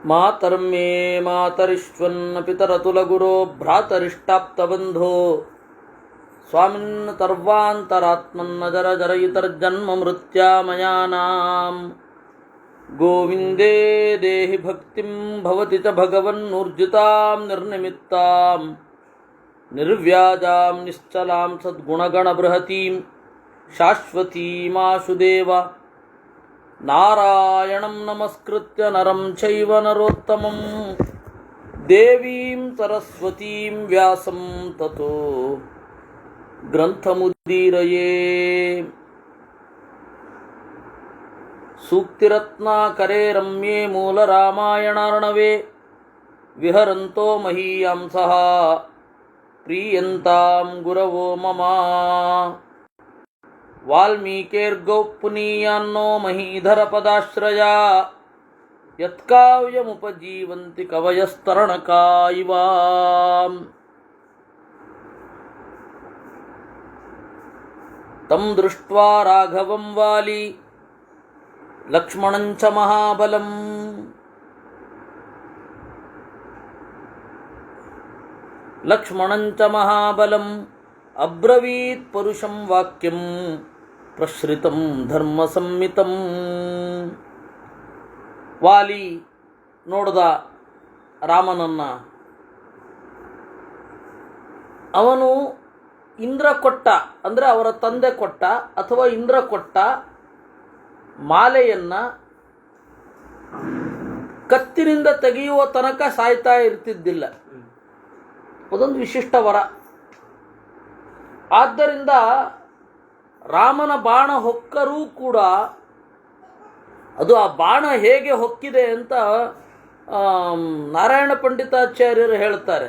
ಮಾತರ್ಮೇ ಮಾತರಿಶ್ವನ್ನ ಪಿತರತುಲಗುರೋ ಭ್ರಾತರಿಷ್ಟಾಪ್ತಬಂಧೋ ಸ್ವಾಮಿನ್ ತರ್ವಾಂತರಾತ್ಮನ್ನ ಜರ ಜರಯಿತರ್ಜನ್ಮ ಮೃತ್ಯಾಮಯಾನಾಂ ಗೋವಿಂದೇ ದೇಹಿ ಭಕ್ತಿಂ ಭವತಿ ಚ ಭಗವನ್ನೂರ್ಜಿತಾಂ ನಿರ್ನಿಮಿತ್ತಾಂ ನಿರ್ವ್ಯಾಜಾಂ ನಿಶ್ಚಲಾಂ ಸದ್ಗುಣಗಣಬೃಹತೀಂ ಶಾಶ್ವತೀಮಾಶುದೇವ ನಾರಾಯಣಂ ನಮಸ್ಕೃತ್ಯ ನರಂ ಚೈವ ನರೋತ್ತಮಂ ದೇವೀಂ ಸರಸ್ವತೀಂ ವ್ಯಾಸಂ ತತೋ ಗ್ರಂಥಮುದ್ದೀರಯೇ. ಸೂಕ್ತಿರತ್ನಾಕರೇ ರಮ್ಯೇ ಮೂಲರಾಮಾಯಣಾರ್ಣವೇ ವಿಹರಂತೋ ಮಹೀಯಾಂಸಃ ಪ್ರೀಯಂತಾಂ ಗುರವೋ ಮಮ. ವಾಲ್ಮೀಕೇರ್ಗೌಪುನೀಯಾನ್ನೋ ಮಹೀಧರ ಪದಾಶ್ರಯ ಯತ್ಕಾವ್ಯಮುಪಜೀವಂತಿ ಕವಯಸ್ತರಣಕಾ ಇವ. ತಂ ದೃಷ್ಟ್ವಾ ರಾಘವಂ ವಾಲಿ ಲಕ್ಷ್ಮಣಂಚ ಮಹಾಬಲಂ ಅಬ್ರವೀತ್ ಪರುಷಂ ವಾಕ್ಯಂ ಪ್ರಶ್ರಿತಂ ಧರ್ಮಸಂಹಿತಂ. ವಾಲಿ ನೋಡ್ದ ರಾಮನನ್ನ. ಅವನು ಇಂದ್ರ ಕೊಟ್ಟ ಅಂದರೆ ಅವರ ತಂದೆ ಕೊಟ್ಟ ಅಥವಾ ಇಂದ್ರ ಕೊಟ್ಟ ಮಾಲೆಯನ್ನ ಕತ್ತಿನಿಂದ ತೆಗೆಯುವ ತನಕ ಸಾಯ್ತಾ ಇರ್ತಿದ್ದಿಲ್ಲ. ಅದೊಂದು ವಿಶಿಷ್ಟ ವರ. ಆದ್ದರಿಂದ ರಾಮನ ಬಾಣ ಹೊಕ್ಕರೂ ಕೂಡ ಅದು ಆ ಬಾಣ ಹೇಗೆ ಹೊಕ್ಕಿದೆ ಅಂತ ನಾರಾಯಣ ಪಂಡಿತಾಚಾರ್ಯರು ಹೇಳ್ತಾರೆ.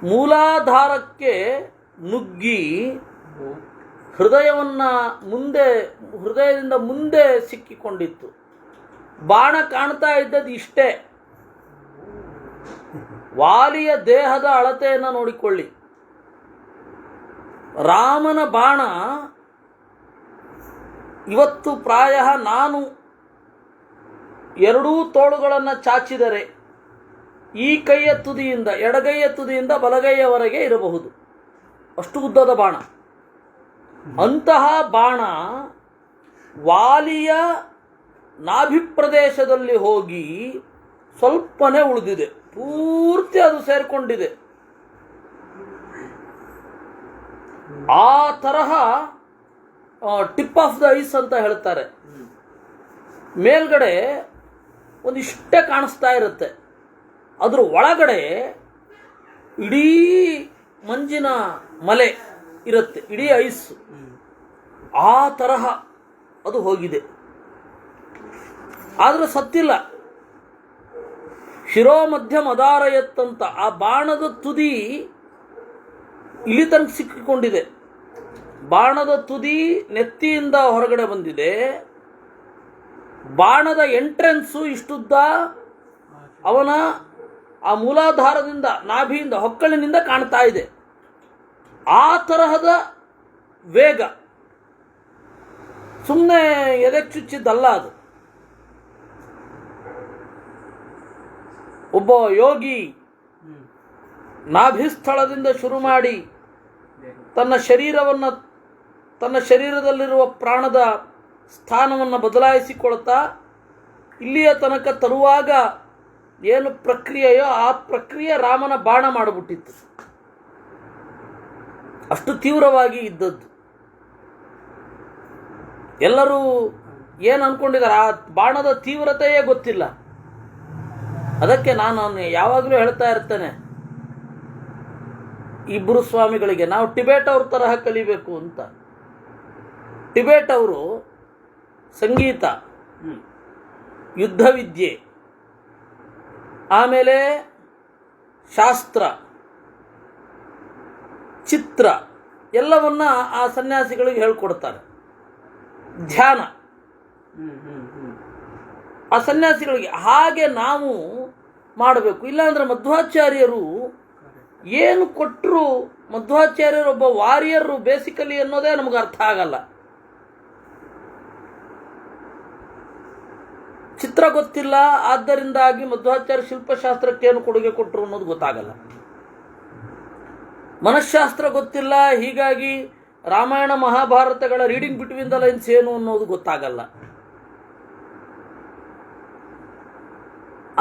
ಮೂಲಾಧಾರಕ್ಕೆ ನುಗ್ಗಿ ಹೃದಯದಿಂದ ಮುಂದೆ ಸಿಕ್ಕಿಕೊಂಡಿತ್ತು. ಬಾಣ ಕಾಣ್ತಾ ಇದ್ದದ್ದು ಇಷ್ಟೇ. ವಾಲಿಯ ದೇಹದ ಅಳತೆಯನ್ನು ನೋಡಿಕೊಳ್ಳಿ. ರಾಮನ ಬಾಣ ಇವತ್ತು ಪ್ರಾಯ ನಾನು ಎರಡೂ ತೋಳುಗಳನ್ನು ಚಾಚಿದರೆ ಈ ಕೈಯ ತುದಿಯಿಂದ ಎಡಗೈಯ ತುದಿಯಿಂದ ಬಲಗೈಯವರೆಗೆ ಇರಬಹುದು, ಅಷ್ಟು ಉದ್ದದ ಬಾಣ. ಅಂತಹ ಬಾಣ ವಾಲಿಯ ನಾಭಿಪ್ರದೇಶದಲ್ಲಿ ಹೋಗಿ ಸ್ವಲ್ಪನೇ ಉಳಿದಿದೆ, ಪೂರ್ತಿ ಅದು ಸೇರಿಕೊಂಡಿದೆ. ಆ ತರಹ ಟಿಪ್ ಆಫ್ ದ ಐಸ್ ಅಂತ ಹೇಳ್ತಾರೆ. ಮೇಲ್ಗಡೆ ಒಂದಿಷ್ಟೇ ಕಾಣಿಸ್ತಾ ಇರುತ್ತೆ, ಅದ್ರ ಒಳಗಡೆ ಇಡೀ ಮಂಜಿನ ಮಲೆ ಇರುತ್ತೆ, ಇಡೀ ಐಸ್. ಆ ತರಹ ಅದು ಹೋಗಿದೆ. ಆದರೆ ಸತ್ತಿಲ್ಲ. ಶಿರೋಮಧ್ಯ ಮದಾರಯತ್ತಂತ ಆ ಬಾಣದ ತುದಿ ಇಲ್ಲಿ ತನಕ ಸಿಕ್ಕಿಕೊಂಡಿದೆ. ಬಾಣದ ತುದಿ ನೆತ್ತಿಯಿಂದ ಹೊರಗಡೆ ಬಂದಿದೆ. ಬಾಣದ ಎಂಟ್ರೆನ್ಸು ಇಷ್ಟುದ್ದ ಅವನ ಆ ಮೂಲಾಧಾರದಿಂದ ನಾಭಿಯಿಂದ ಹೊಕ್ಕಳಿನಿಂದ ಕಾಣ್ತಾ ಇದೆ. ಆ ತರಹದ ವೇಗ, ಸುಮ್ಮನೆ ಎದೆಗೆ ಚುಚ್ಚಿದ್ದಲ್ಲ ಅದು. ಒಬ್ಬ ಯೋಗಿ ನಾಭಿಸ್ಥಳದಿಂದ ಶುರು ಮಾಡಿ ತನ್ನ ಶರೀರದಲ್ಲಿರುವ ಪ್ರಾಣದ ಸ್ಥಾನವನ್ನು ಬದಲಾಯಿಸಿಕೊಳ್ತಾ ಇಲ್ಲಿಯ ತನಕ ತರುವಾಗ ಏನು ಪ್ರಕ್ರಿಯೆಯೋ ಆ ಪ್ರಕ್ರಿಯೆ ರಾಮನ ಬಾಣ ಮಾಡಿಬಿಟ್ಟಿತ್ತು. ಅಷ್ಟು ತೀವ್ರವಾಗಿ ಇದ್ದದ್ದು. ಎಲ್ಲರೂ ಏನು ಅಂದ್ಕೊಂಡಿದ್ದಾರೆ, ಆ ಬಾಣದ ತೀವ್ರತೆಯೇ ಗೊತ್ತಿಲ್ಲ. ಅದಕ್ಕೆ ನಾನು ಯಾವಾಗಲೂ ಹೇಳ್ತಾ ಇರ್ತೇನೆ ಇಬ್ಬರು ಸ್ವಾಮಿಗಳಿಗೆ, ನಾವು ಟಿಬೇಟ್ ಅವ್ರ ತರಹ ಕಲಿಬೇಕು ಅಂತ. ಟಿಬೇಟ್ ಅವರು ಸಂಗೀತ, ಯುದ್ಧ ವಿದ್ಯೆ, ಆಮೇಲೆ ಶಾಸ್ತ್ರ, ಚಿತ್ರ ಎಲ್ಲವನ್ನ ಆ ಸನ್ಯಾಸಿಗಳಿಗೆ ಹೇಳ್ಕೊಡ್ತಾರೆ. ಧ್ಯಾನ ಆ ಸನ್ಯಾಸಿಗಳಿಗೆ. ಹಾಗೆ ನಾವು ಮಾಡಬೇಕು. ಇಲ್ಲಾಂದ್ರೆ ಮಧ್ವಾಚಾರ್ಯರು ಏನು ಕೊಟ್ಟರು, ಮಧ್ವಾಚಾರ್ಯರೊಬ್ಬ ವಾರಿಯರು ಬೇಸಿಕಲಿ ಅನ್ನೋದೇ ನಮಗೆ ಅರ್ಥ ಆಗಲ್ಲ. ಚಿತ್ರ ಗೊತ್ತಿಲ್ಲ, ಆದ್ದರಿಂದಾಗಿ ಮಧ್ವಾಚಾರ್ಯ ಶಿಲ್ಪಶಾಸ್ತ್ರಕ್ಕೆ ಏನು ಕೊಡುಗೆ ಕೊಟ್ಟರು ಅನ್ನೋದು ಗೊತ್ತಾಗಲ್ಲ. ಮನಃಶಾಸ್ತ್ರ ಗೊತ್ತಿಲ್ಲ, ಹೀಗಾಗಿ ರಾಮಾಯಣ ಮಹಾಭಾರತಗಳ ರೀಡಿಂಗ್ ಬಿಟ್ವೀನ್ ದ ಲೈನ್ಸ್ ಏನು ಅನ್ನೋದು ಗೊತ್ತಾಗಲ್ಲ.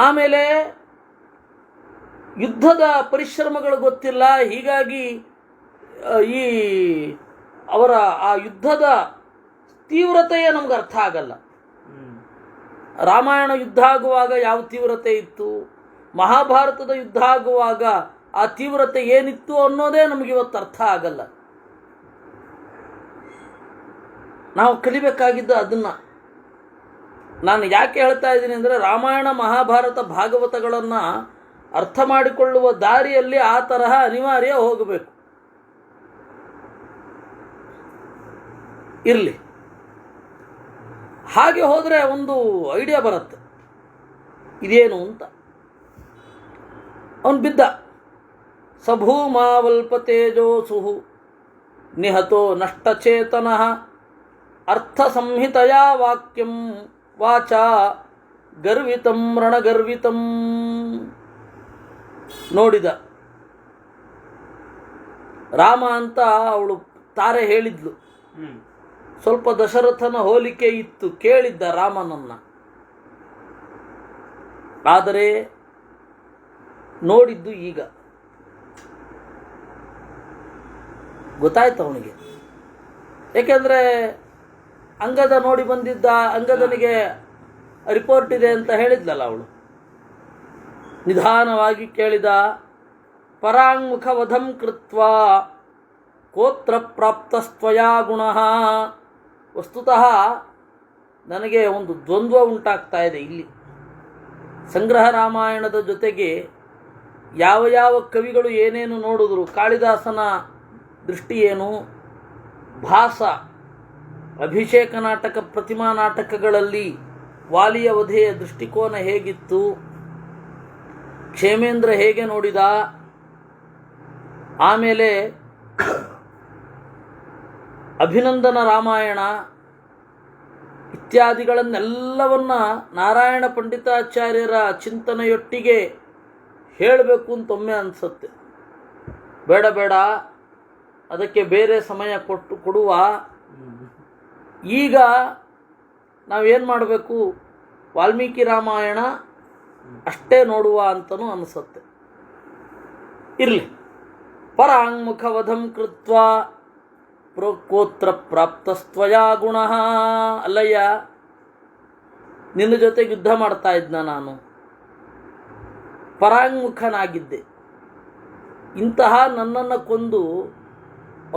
ಆಮೇಲೆ ಯುದ್ಧದ ಪರಿಶ್ರಮಗಳು ಗೊತ್ತಿಲ್ಲ, ಹೀಗಾಗಿ ಈ ಅವರ ಆ ಯುದ್ಧದ ತೀವ್ರತೆಯೇ ನಮ್ಗೆ ಅರ್ಥ ಆಗಲ್ಲ. ರಾಮಾಯಣ ಯುದ್ಧ ಆಗುವಾಗ ಯಾವ ತೀವ್ರತೆ ಇತ್ತು, ಮಹಾಭಾರತದ ಯುದ್ಧ ಆಗುವಾಗ ಆ ತೀವ್ರತೆ ಏನಿತ್ತು ಅನ್ನೋದೇ ನಮಗಿವತ್ತು ಅರ್ಥ ಆಗಲ್ಲ. ನಾವು ಕಲಿಬೇಕಾಗಿದ್ದು ಅದನ್ನು. ನಾನು ಯಾಕೆ ಹೇಳ್ತಾ ಇದ್ದೀನಿ ಅಂದರೆ, ರಾಮಾಯಣ ಮಹಾಭಾರತ ಭಾಗವತಗಳನ್ನು ಅರ್ಥ ಮಾಡಿಕೊಳ್ಳುವ ದಾರಿಯಲ್ಲಿ ಆ ತರಹ ಅನಿವಾರ್ಯ ಹೋಗಬೇಕು. ಇರಲಿ, ಹಾಗೆ ಹೋದರೆ ಒಂದು ಐಡಿಯಾ ಬರುತ್ತೆ ಇದೇನು ಅಂತ. ಅವನು ಬಿದ್ದ. ಸಭೂಮಾವಲ್ಪತೇಜೋಸುಹು ನಿಹತೋ ನಷ್ಟಚೇತನಃ ಅರ್ಥ ಸಂಹಿತೆಯ ವಾಕ್ಯಂ ವಾಚ ಗರ್ವಿತಂ ರಣಗರ್ವಿತಂ. ನೋಡಿದ ರಾಮ ಅಂತ ಅವಳು ತಾರೆ ಹೇಳಿದ್ಲು. ಸ್ವಲ್ಪ ದಶರಥನ ಹೋಲಿಕೆ ಇತ್ತು, ಕೇಳಿದ್ದ ರಾಮನನ್ನ. ಆದರೆ ನೋಡಿದ್ದು ಈಗ ಗೊತ್ತಾಯ್ತು ಅವನಿಗೆ. ಏಕೆಂದರೆ ಅಂಗದ ನೋಡಿ ಬಂದಿದ್ದ, ಅಂಗದನಿಗೆ ರಿಪೋರ್ಟ್ ಇದೆ ಅಂತ ಹೇಳಿದ್ಲಲ್ಲ ಅವಳು. ನಿಧಾನವಾಗಿ ಕೇಳಿದ, ಪರಾಂಗುಖ ವಧಂ ಕೃತ್ವಾ ಕೋತ್ರ ಪ್ರಾಪ್ತಸ್ತ್ವಯಾ ಗುಣಃ. ವಸ್ತುತಃ ನನಗೆ ಒಂದು ದ್ವಂದ್ವ ಉಂಟಾಗ್ತಾ ಇದೆ ಇಲ್ಲಿ. ಸಂಗ್ರಹ ರಾಮಾಯಣದ ಜೊತೆಗೆ ಯಾವ ಯಾವ ಕವಿಗಳು ಏನೇನು ನೋಡಿದ್ರು, ಕಾಳಿದಾಸನ ದೃಷ್ಟಿ ಏನು, ಭಾಸ ಅಭಿಷೇಕ ನಾಟಕ ಪ್ರತಿಮಾ ನಾಟಕಗಳಲ್ಲಿ ವಾಲಿಯ ವಧೆಯ ದೃಷ್ಟಿಕೋನ ಹೇಗಿತ್ತು, ಕ್ಷೇಮೇಂದ್ರ ಹೇಗೆ ನೋಡಿದ, ಆಮೇಲೆ ಅಭಿನಂದನ ರಾಮಾಯಣ ಇತ್ಯಾದಿಗಳನ್ನೆಲ್ಲವನ್ನ ನಾರಾಯಣ ಪಂಡಿತಾಚಾರ್ಯರ ಚಿಂತನೆಯೊಟ್ಟಿಗೆ ಹೇಳಬೇಕು ಅಂತ ಒಮ್ಮೆ ಅನಿಸುತ್ತೆ. ಬೇಡ ಬೇಡ, ಅದಕ್ಕೆ ಬೇರೆ ಸಮಯ ಕೊಡುವ. ಈಗ ನಾವೇನು ಮಾಡಬೇಕು, ವಾಲ್ಮೀಕಿ ರಾಮಾಯಣ ಅಷ್ಟೇ ನೋಡುವ ಅಂತನೂ ಅನಿಸುತ್ತೆ. ಇರಲಿ. ಪರಾಂಗುಖವಧಂ ಕೃತ್ವಾ ಪ್ರೋಕ್ಕೋತ್ರ ಪ್ರಾಪ್ತಸ್ತ್ವಯಾ ಗುಣಃ. ಅಲ್ಲಯ್ಯ, ನಿನ್ನ ಜೊತೆಗೆ ಯುದ್ಧ ಮಾಡ್ತಾ ಇದ್ನ ನಾನು, ಪರಾಂಗುಖನಾಗಿದ್ದೆ. ಇಂತಹ ನನ್ನನ್ನು ಕೊಂದು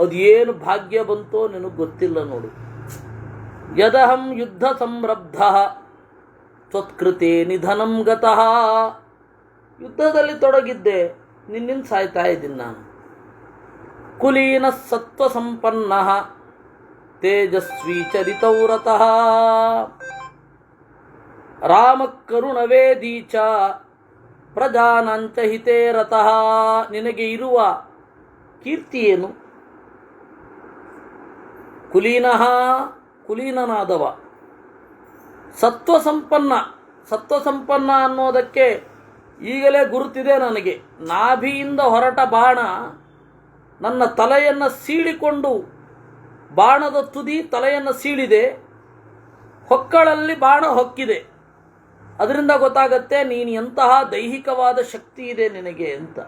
ಅದೇನು ಭಾಗ್ಯ ಬಂತೋ ನಿನಗೆ ಗೊತ್ತಿಲ್ಲ ನೋಡು. ಯದಹಂ ಯುದ್ಧ ಸಂರಬ್ಧ ತ್ವತ್ಕೃತೆ ನಿಧನಂ ಗತಃ. ಯುದ್ಧದಲ್ಲಿ ತೊಡಗಿದ್ದೆ, ನಿನ್ನಿಂದ ಸಾಯ್ತಾ ಇದ್ದೀನಿ ನಾನು. ಕುಲೀನ ಸತ್ವ ಸಂಪನ್ನ ತೇಜಸ್ವಿ ಚರಿತೌರತಃ ರಾಮ ಕರುಣವೇದೀ ಚ ಪ್ರಜಾನಾಂಚ ಹಿತೇ ರತಃ. ನಿನಗೆ ಇರುವ ಕೀರ್ತಿ ಏನು? ಕುಲೀನಃ, ಕುಲೀನನಾದವ. ಸತ್ವಸಂಪನ್ನ, ಸತ್ವಸಂಪನ್ನ ಅನ್ನೋದಕ್ಕೆ ಈಗಲೇ ಗುರುತಿದೆ ನನಗೆ. ನಾಭಿಯಿಂದ ಹೊರಟ ಬಾಣ ನನ್ನ ತಲೆಯನ್ನು ಸೀಳಿಕೊಂಡು, ಬಾಣದ ತುದಿ ತಲೆಯನ್ನು ಸೀಳಿದೆ, ಹೊಕ್ಕಳಲ್ಲಿ ಬಾಣ ಹೊಕ್ಕಿದೆ. ಅದರಿಂದ ಗೊತ್ತಾಗತ್ತೆ ನೀನು ಎಂತಹ ದೈಹಿಕವಾದ ಶಕ್ತಿ ಇದೆ ನಿನಗೆ ಅಂತ.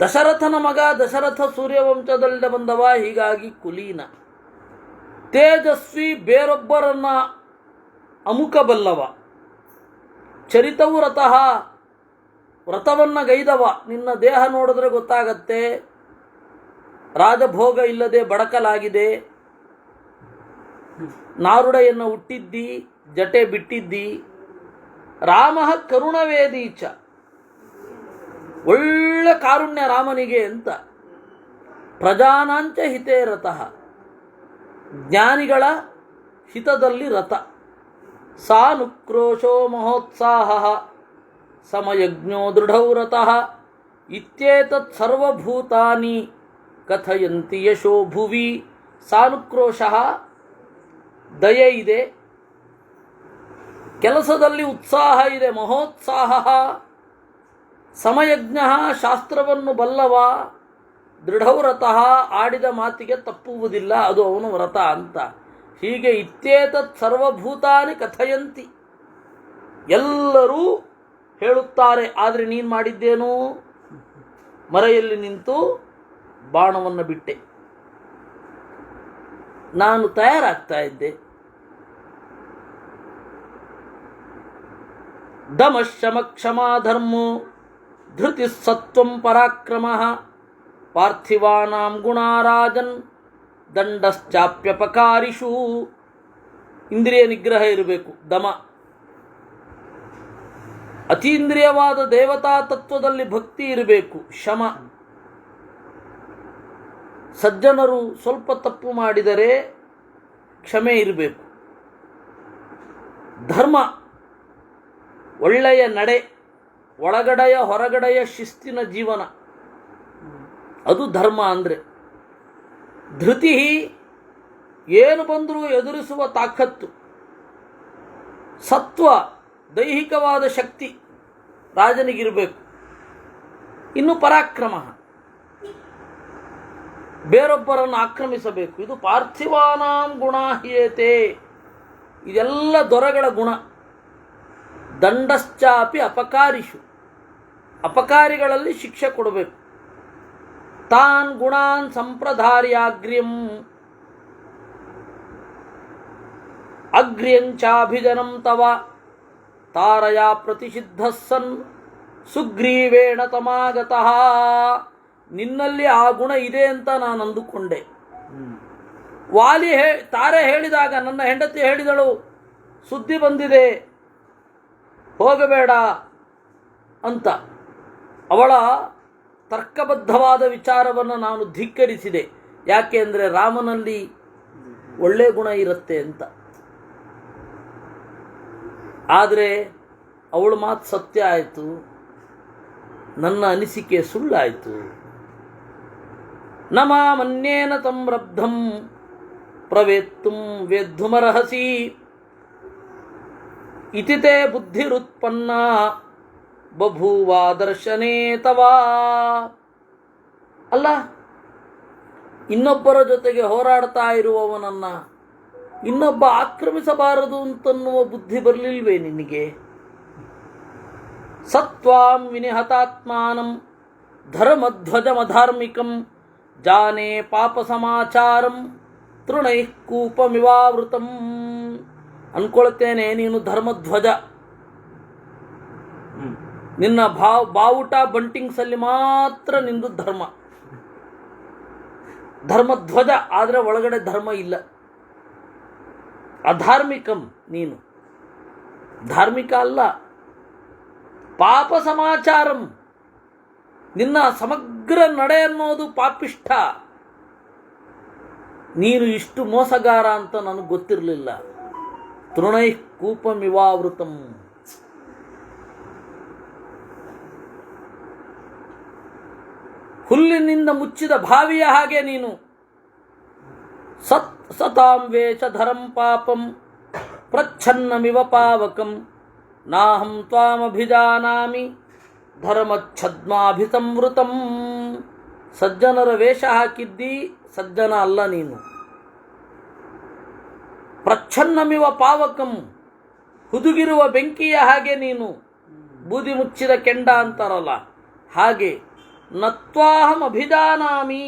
ದಶರಥನ ಮಗ, ದಶರಥ ಸೂರ್ಯವಂಶದಲ್ಲಿ ಬಂದವ, ಹೀಗಾಗಿ ಕುಲೀನ. ತೇಜಸ್ವಿ, ಬೇರೊಬ್ಬರನ್ನ ಅಮುಕಬಲ್ಲವ. ಚರಿತವು ರಥಃ, ವ್ರತವನ್ನು ಗೈದವ. ನಿನ್ನ ದೇಹ ನೋಡಿದ್ರೆ ಗೊತ್ತಾಗತ್ತೆ ರಾಜಭೋಗ ಇಲ್ಲದೆ ಬಡಕಲಾಗಿದೆ. ನಾರುಡೆಯನ್ನು ಹುಟ್ಟಿದ್ದಿ, ಜಟೆ ಬಿಟ್ಟಿದ್ದಿ. ರಾಮ ಕರುಣವೇದೀಚ, ಒಳ್ಳೆ ಕಾರುಣ್ಯ ರಾಮನಿಗೆ ಅಂತ. ಪ್ರಜಾನಾಂಚ ಹಿತೇ ರತಃ, ಜ್ಞಾನಿಗಳ ಹಿತದಲ್ಲಿ ರಥ. ಸಾನುಕ್ರೋಶೋ ಮಹೋತ್ಸಾಹ ಸಮಯಜ್ಞೋ ದೃಢೌ ರತಃ ಇತ್ಯೇತತ್ ಸರ್ವಭೂತಾನಿ ಕಥಯಂತಿ ಯಶೋ ಭುವಿ. ಸಾನುಕ್ರೋಶ, ದಯೆ ಇದೆ, ಕೆಲಸದಲ್ಲಿ ಉತ್ಸಾಹ ಇದೆ, ಮಹೋತ್ಸಾಹ. ಸಮಯಜ್ಞ ಶಾಸ್ತ್ರವನ್ನು ಬಲ್ಲವ, ದೃಢವ್ರತಃ ಆಡಿದ ಮಾತಿಗೆ ತಪ್ಪುವುದಿಲ್ಲ, ಅದು ಅವನು ವ್ರತ ಅಂತ. ಹೀಗೆ ಇತ್ಯೇತತ್ ಸರ್ವಭೂತಾನಿ ಕಥಯಂತಿ, ಎಲ್ಲರೂ ಹೇಳುತ್ತಾರೆ. ಆದರೆ ನೀನು ಮಾಡಿದ್ದೇನು? ಮರೆಯಲ್ಲಿ ನಿಂತು ಬಾಣವನ್ನು ಬಿಟ್ಟೆ. ನಾನು ತಯಾರಾಗ್ತಾ ಇದ್ದೆ. ದಮಶಮ ಕ್ಷಮಾ ಧರ್ಮೋ ಧೃತಿ ಸತ್ವಂ ಪರಾಕ್ರಮ ಪಾರ್ಥಿವಾನಾಂ ಗುಣಾರಾಜನ್ ದಂಡಶ್ಚಾಪ್ಯಪಕಾರಿಷು. ಇಂದ್ರಿಯ ನಿಗ್ರಹ ಇರಬೇಕು, ದಮ. ಅತೀಂದ್ರಿಯವಾದ ದೇವತಾ ತತ್ವದಲ್ಲಿ ಭಕ್ತಿ ಇರಬೇಕು, ಶಮ. ಸಜ್ಜನರು ಸ್ವಲ್ಪ ತಪ್ಪು ಮಾಡಿದರೆ ಕ್ಷಮೆ ಇರಬೇಕು. ಧರ್ಮ, ಒಳ್ಳೆಯ ನಡೆ, ಒಳಗಡೆಯ ಹೊರಗಡೆಯ ಶಿಸ್ತಿನ ಜೀವನ, ಅದು ಧರ್ಮ ಅಂದರೆ. ಧೃತಿ, ಏನು ಬಂದರೂ ಎದುರಿಸುವ ತಾಕತ್ತು. ಸತ್ವ, ದೈಹಿಕವಾದ ಶಕ್ತಿ ರಾಜನಿಗಿರಬೇಕು. ಇನ್ನು ಪರಾಕ್ರಮ, ಬೇರೊಬ್ಬರನ್ನು ಆಕ್ರಮಿಸಬೇಕು. ಇದು ಪಾರ್ಥಿವಾನಾಂ ಗುಣಾಹ್ಯೇತೆ, ಇದೆಲ್ಲ ದೊರೆಗಳ ಗುಣ. ದಂಡಶ್ಚಾಪಿ ಅಪಕಾರಿಷು, ಅಪಕಾರಿಗಳಲ್ಲಿ ಶಿಕ್ಷೆ ಕೊಡಬೇಕು. ತಾನ್ ಗುಣಾನ್ ಸಂಪ್ರಧಾರ್ಯಾಗ್ರ್ಯಂ ಅಗ್ರ್ಯಂಚಾಭಿಜನಂ ತವ ತಾರಯಾ ಪ್ರತಿಷಿದ್ಧ ಸನ್ ಸುಗ್ರೀವೇಣ ತಮಾಗತಃ. ನಿನ್ನಲ್ಲಿ ಆ ಗುಣ ಇದೆ ಅಂತ ನಾನು ಅಂದುಕೊಂಡೆ. ವಾಲಿ ತಾರೆ ಹೇಳಿದಾಗ ನನ್ನ ಹೆಂಡತಿ ಹೇಳಿದಳು, ಸುದ್ದಿ ಬಂದಿದೆ ಹೋಗಬೇಡ ಅಂತ. ಅವಳ ತರ್ಕಬದ್ಧವಾದ ವಿಚಾರವನ್ನು ನಾನು ಧಿಕ್ಕರಿಸಿದೆ. ಯಾಕೆ ಅಂದರೆ ರಾಮನಲ್ಲಿ ಒಳ್ಳೆ ಗುಣ ಇರುತ್ತೆ ಅಂತ. ಆದರೆ ಅವಳ ಮಾತು ಸತ್ಯ ಆಯಿತು, ನನ್ನ ಅನಿಸಿಕೆ ಸುಳ್ಳಾಯಿತು. ನ ಮಾಮನ್ಯೇನ ತಂ ರಬ್ಧಂ ಪ್ರವೇತ್ತುಂ ವೇದ್ಧುಮರ್ಹಸಿ ಇತಿ ತೇ ಬುದ್ಧಿರುತ್ಪನ್ನ ಬಭೂವ ದರ್ಶನೇ ತವ. ಅಲ್ಲ, ಇನ್ನೊಬ್ಬರ ಜೊತೆಗೆ ಹೋರಾಡ್ತಾ ಇರುವವನನ್ನ ಇನ್ನೊಬ್ಬ ಆಕ್ರಮಿಸಬಾರದು ಅಂತನ್ನುವ ಬುದ್ಧಿ ಬರಲಿಲ್ವೇ ನಿನಗೆ? ಸತ್ವಾಂ ವಿನಿಹತಾತ್ಮಾನಂ ಧರ್ಮಧ್ವಜಮಧಾರ್ಮಿಕಂ ಜಾನೇ ಪಾಪ ಸಮಾಚಾರಂ ತೃಣೈಃ ಕೂಪಮಿವಾವೃತಂ. ಅನ್ಕೊಳ್ತೇನೆ ನೀನು ಧರ್ಮಧ್ವಜ. ನಿನ್ನ ಬಾವುಟ ಬಂಟಿಂಗ್ಸಲ್ಲಿ ಮಾತ್ರ ನಿಂದು ಧರ್ಮ, ಧರ್ಮಧ್ವಜ. ಆದರೆ ಒಳಗಡೆ ಧರ್ಮ ಇಲ್ಲ. ಅಧಾರ್ಮಿಕಂ, ನೀನು ಧಾರ್ಮಿಕ ಅಲ್ಲ. ಪಾಪ ಸಮಾಚಾರಂ, ನಿನ್ನ ಸಮಗ್ರ ನಡೆ ಅನ್ನೋದು ಪಾಪಿಷ್ಠ. ನೀನು ಇಷ್ಟು ಮೋಸಗಾರ ಅಂತ ನನಗೆ ಗೊತ್ತಿರಲಿಲ್ಲ. ತೃಣೈ ಕೂಪಮಿವಾವೃತಂ. ಹುಲ್ಲಿನಿಂದ ಮುಚ್ಚಿದ ಬಾವಿಯ ಹಾಗೆ ನೀನು. ಸತಾಂ ವೇಷಧರಂ ಪಾಪಂ ಪ್ರಚ್ಛನ್ನಮಿವ ಪಾವಕಂ ನಾಹಂ ತ್ವಾಮಭಿಜಾನಾಮಿ ಧರ್ಮಚ್ಛದ್ಮಾಭಿಸಂವೃತಂ. ಸಜ್ಜನರ ವೇಷ ಹಾಕಿದ್ದಿ, ಸಜ್ಜನ ಅಲ್ಲ ನೀನು. ಪ್ರಚ್ಛನ್ನಮಿವ ಪಾವಕಂ, ಹುದುಗಿರುವ ಬೆಂಕಿಯ ಹಾಗೆ ನೀನು. ಬೂದಿ ಮುಚ್ಚಿದ ಕೆಂಡ ಅಂತಾರಲ್ಲ ಹಾಗೆ. ನತ್ವಾಹಂ ಅಭಿಜಾನಾಮಿ,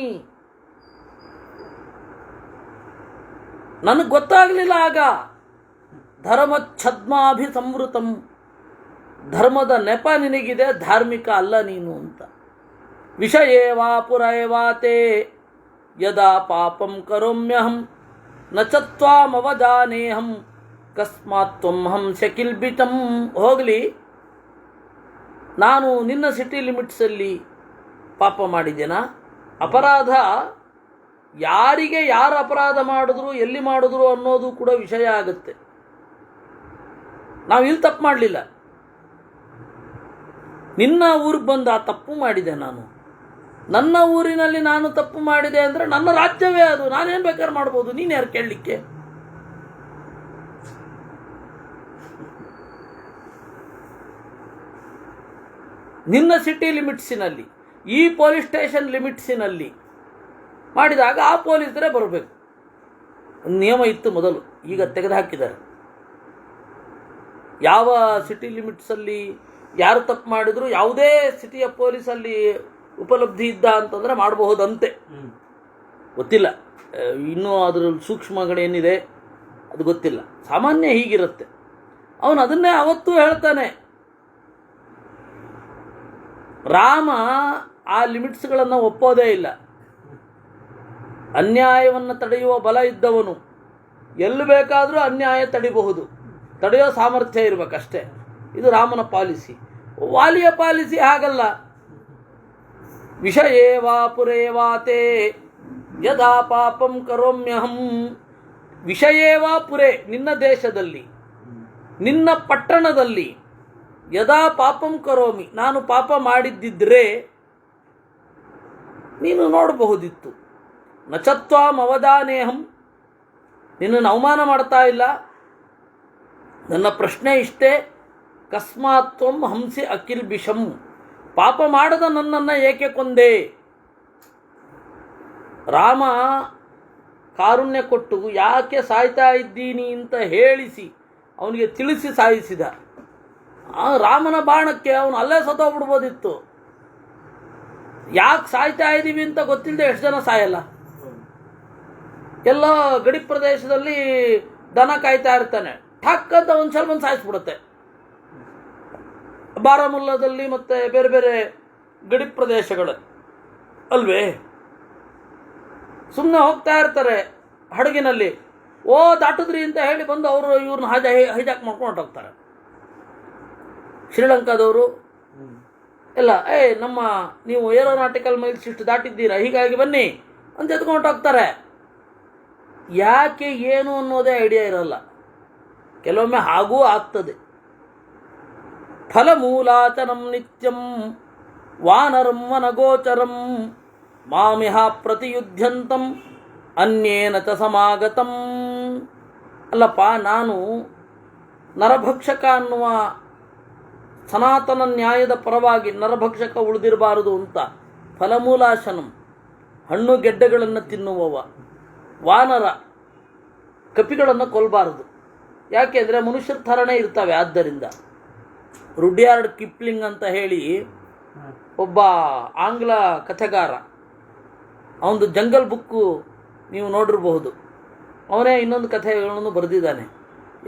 ನನಗೆ ಗೊತ್ತಾಗಲಿಲ್ಲ ಆಗ. ಧರ್ಮಚ್ಛದ್ಮಾಭಿಸಂವೃತಂ, ಧರ್ಮದ ನೆಪ ನಿನಗಿದೆ, ಧಾರ್ಮಿಕ ಅಲ್ಲ ನೀನು ಅಂತ. ವಿಷಯೇವಾ ಪುರೈವಾತೆ ಯದಾ ಪಾಪಂ ಕರೋಮ್ಯಹಂ ನ ಚ ತ್ವಾಮವಜಾನೇಹಂ ಕಸ್ಮಾತ್ ತ್ವಂ ಹಂಸ ಕಿಲ್ಬಿತಂ. ಹೋಗಲಿ, ನಾನು ನಿನ್ನ ಸಿಟಿ ಲಿಮಿಟ್ಸಲ್ಲಿ ಪಾಪ ಮಾಡಿದ್ದೇನಾ? ಅಪರಾಧ ಯಾರಿಗೆ ಯಾರು ಅಪರಾಧ ಮಾಡಿದ್ರು, ಎಲ್ಲಿ ಮಾಡಿದ್ರು ಅನ್ನೋದು ಕೂಡ ವಿಷಯ ಆಗುತ್ತೆ. ನಾವು ಇಲ್ಲಿ ತಪ್ಪು ಮಾಡಲಿಲ್ಲ, ನಿನ್ನ ಊರಿಗೆ ಬಂದು ಆ ತಪ್ಪು ಮಾಡಿದೆ ನಾನು. ನನ್ನ ಊರಿನಲ್ಲಿ ನಾನು ತಪ್ಪು ಮಾಡಿದೆ ಅಂದರೆ ನನ್ನ ರಾಜ್ಯವೇ ಅದು, ನಾನೇನು ಬೇಕಾದ್ರೆ ಮಾಡ್ಬೋದು, ನೀನು ಯಾರು ಕೇಳಲಿಕ್ಕೆ? ನಿನ್ನ ಸಿಟಿ ಲಿಮಿಟ್ಸಿನಲ್ಲಿ, ಈ ಪೊಲೀಸ್ ಸ್ಟೇಷನ್ ಲಿಮಿಟ್ಸಿನಲ್ಲಿ ಮಾಡಿದಾಗ ಆ ಪೊಲೀಸರೇ ಬರಬೇಕು. ನಿಯಮ ಇತ್ತು ಮೊದಲು, ಈಗ ತೆಗೆದುಹಾಕಿದ್ದಾರೆ. ಯಾವ ಸಿಟಿ ಲಿಮಿಟ್ಸಲ್ಲಿ ಯಾರು ತಪ್ಪು ಮಾಡಿದ್ರು ಯಾವುದೇ ಸಿಟಿಯ ಪೊಲೀಸಲ್ಲಿ ಉಪಲಬ್ಧಿ ಇದ್ದ ಅಂತಂದರೆ ಮಾಡಬಹುದಂತೆ. ಗೊತ್ತಿಲ್ಲ ಇನ್ನೂ ಅದರಲ್ಲಿ ಸೂಕ್ಷ್ಮಗಳೇನಿದೆ ಅದು ಗೊತ್ತಿಲ್ಲ. ಸಾಮಾನ್ಯ ಹೀಗಿರುತ್ತೆ. ಅವನು ಅದನ್ನೇ ಅವತ್ತೂ ಹೇಳ್ತಾನೆ. ರಾಮ ಆ ಲಿಮಿಟ್ಸ್ಗಳನ್ನು ಒಪ್ಪೋದೇ ಇಲ್ಲ. ಅನ್ಯಾಯವನ್ನು ತಡೆಯುವ ಬಲ ಇದ್ದವನು ಎಲ್ಲಿ ಬೇಕಾದರೂ ಅನ್ಯಾಯ ತಡಿಬಹುದು, ತಡೆಯೋ ಸಾಮರ್ಥ್ಯ ಇರಬೇಕಷ್ಟೇ. ಇದು ರಾಮನ ಪಾಲಿಸಿ. ವಾಲಿಯ ಪಾಲಿಸಿ ಹಾಗಲ್ಲ. ವಿಷಯೇವಾ ಪುರೇವಾತೆ ಯದಾ ಪಾಪಂ ಕರೋಮ್ಯಹಂ. ವಿಷಯೇವಾ ಪುರೇ, ನಿನ್ನ ದೇಶದಲ್ಲಿ, ನಿನ್ನ ಪಟ್ಟಣದಲ್ಲಿ, ಯದಾ ಪಾಪಂ ಕರೋಮಿ, ನಾನು ಪಾಪ ಮಾಡಿದ್ದಿದ್ರೆ ನೀನು ನೋಡಬಹುದಿತ್ತು. ನಚತ್ವಾಂ ಅವದಾನೇಹಂ, ನಿನ್ನನ್ನು ಅವಮಾನ ಮಾಡ್ತಾ ಇಲ್ಲ. ನನ್ನ ಪ್ರಶ್ನೆ ಇಷ್ಟೇ, ಕಸ್ಮಾತ್ವಂ ಹಂಸಿ ಅಕಿಲ್ ಬಿಷಂ, ಪಾಪ ಮಾಡದ ನನ್ನನ್ನು ಏಕೆ ಕೊಂದೆ? ರಾಮ ಕಾರುಣ್ಯ ಕೊಟ್ಟು ಯಾಕೆ ಸಾಯ್ತಾ ಇದ್ದೀನಿ ಅಂತ ಹೇಳಿಸಿ ಅವನಿಗೆ ತಿಳಿಸಿ ಸಾಯಿಸಿದ. ಆ ರಾಮನ ಬಾಣಕ್ಕೆ ಅವನು ಅಲ್ಲೇ ಸತ್ತೋಗ್ಬಿಡ್ಬೋದಿತ್ತು. ಯಾಕೆ ಸಾಯ್ತಾ ಇದ್ದೀವಿ ಅಂತ ಗೊತ್ತಿಲ್ಲದೆ ಎಷ್ಟು ಜನ ಸಾಯಲ್ಲ. ಎಲ್ಲ ಗಡಿ ಪ್ರದೇಶದಲ್ಲಿ ದನ ಕಾಯ್ತಾ ಇರ್ತಾನೆ, ಠಕ್ ಅಂತ ಒಂದು ಸ್ವಲ್ಪ ಬಂದು ಸಾಯಿಸ್ಬಿಡುತ್ತೆ. ಬಾರಾಮುಲ್ಲಾದಲ್ಲಿ ಮತ್ತು ಬೇರೆ ಬೇರೆ ಗಡಿ ಪ್ರದೇಶಗಳು ಅಲ್ವೇ, ಸುಮ್ಮನೆ ಹೋಗ್ತಾ ಇರ್ತಾರೆ ಹಡಗಿನಲ್ಲಿ, ಓ ದಾಟಿದ್ರಿ ಅಂತ ಹೇಳಿ ಬಂದು ಅವರು ಇವ್ರನ್ನ ಹೈಜಾಕ್ ಮಾಡ್ಕೊಂಡು ಹೋಗ್ತಾರೆ. ಶ್ರೀಲಂಕಾದವರು ಎಲ್ಲ ನೀವು ಏರೋನಾಟಿಕಲ್ ಮೈಲ್ಸ್ ಇಷ್ಟು ದಾಟಿದ್ದೀರಾ, ಹೀಗಾಗಿ ಬನ್ನಿ ಅಂತ ಎತ್ಕೊಂಡು ಹೋಗ್ತಾರೆ. ಯಾಕೆ ಏನು ಅನ್ನೋದೇ ಐಡಿಯಾ ಇರಲ್ಲ. ಕೆಲವೊಮ್ಮೆ ಹಾಗೂ ಆಗ್ತದೆ. ಫಲಮೂಲಾಚನಂ ನಿತ್ಯಂ ವಾನರಂ ವನಗೋಚರಂ ಮಾಮಿಹ ಪ್ರತಿಯುದ್ಧಂತಂ ಅನ್ಯೇನ ಚ ಸಮಾಗತಂ. ಅಲ್ಲಪ್ಪ, ನಾನು ನರಭಕ್ಷಕ ಅನ್ನುವ ಸನಾತನ ನ್ಯಾಯದ ಪರವಾಗಿ ನರಭಕ್ಷಕ ಉಳಿದಿರಬಾರದು ಅಂತ ಫಲಮೂಲಾಶನಂ, ಹಣ್ಣು ಗೆಡ್ಡೆಗಳನ್ನು ತಿನ್ನುವವ, ವಾನರ ಕಪಿಗಳನ್ನು ಕೊಲ್ಲಬಾರದು. ಯಾಕೆಂದರೆ ಮನುಷ್ಯರ ಥರನೇ ಇರ್ತವೆ. ಆದ್ದರಿಂದ ರುಡ್ಯಾರ್ಡ್ ಕಿಪ್ಲಿಂಗ್ ಅಂತ ಹೇಳಿ ಒಬ್ಬ ಆಂಗ್ಲ ಕಥೆಗಾರ, ಅವನದು ಜಂಗಲ್ ಬುಕ್ಕು ನೀವು ನೋಡಿರಬಹುದು. ಅವನೇ ಇನ್ನೊಂದು ಕಥೆಗಳನ್ನು ಬರೆದಿದ್ದಾನೆ.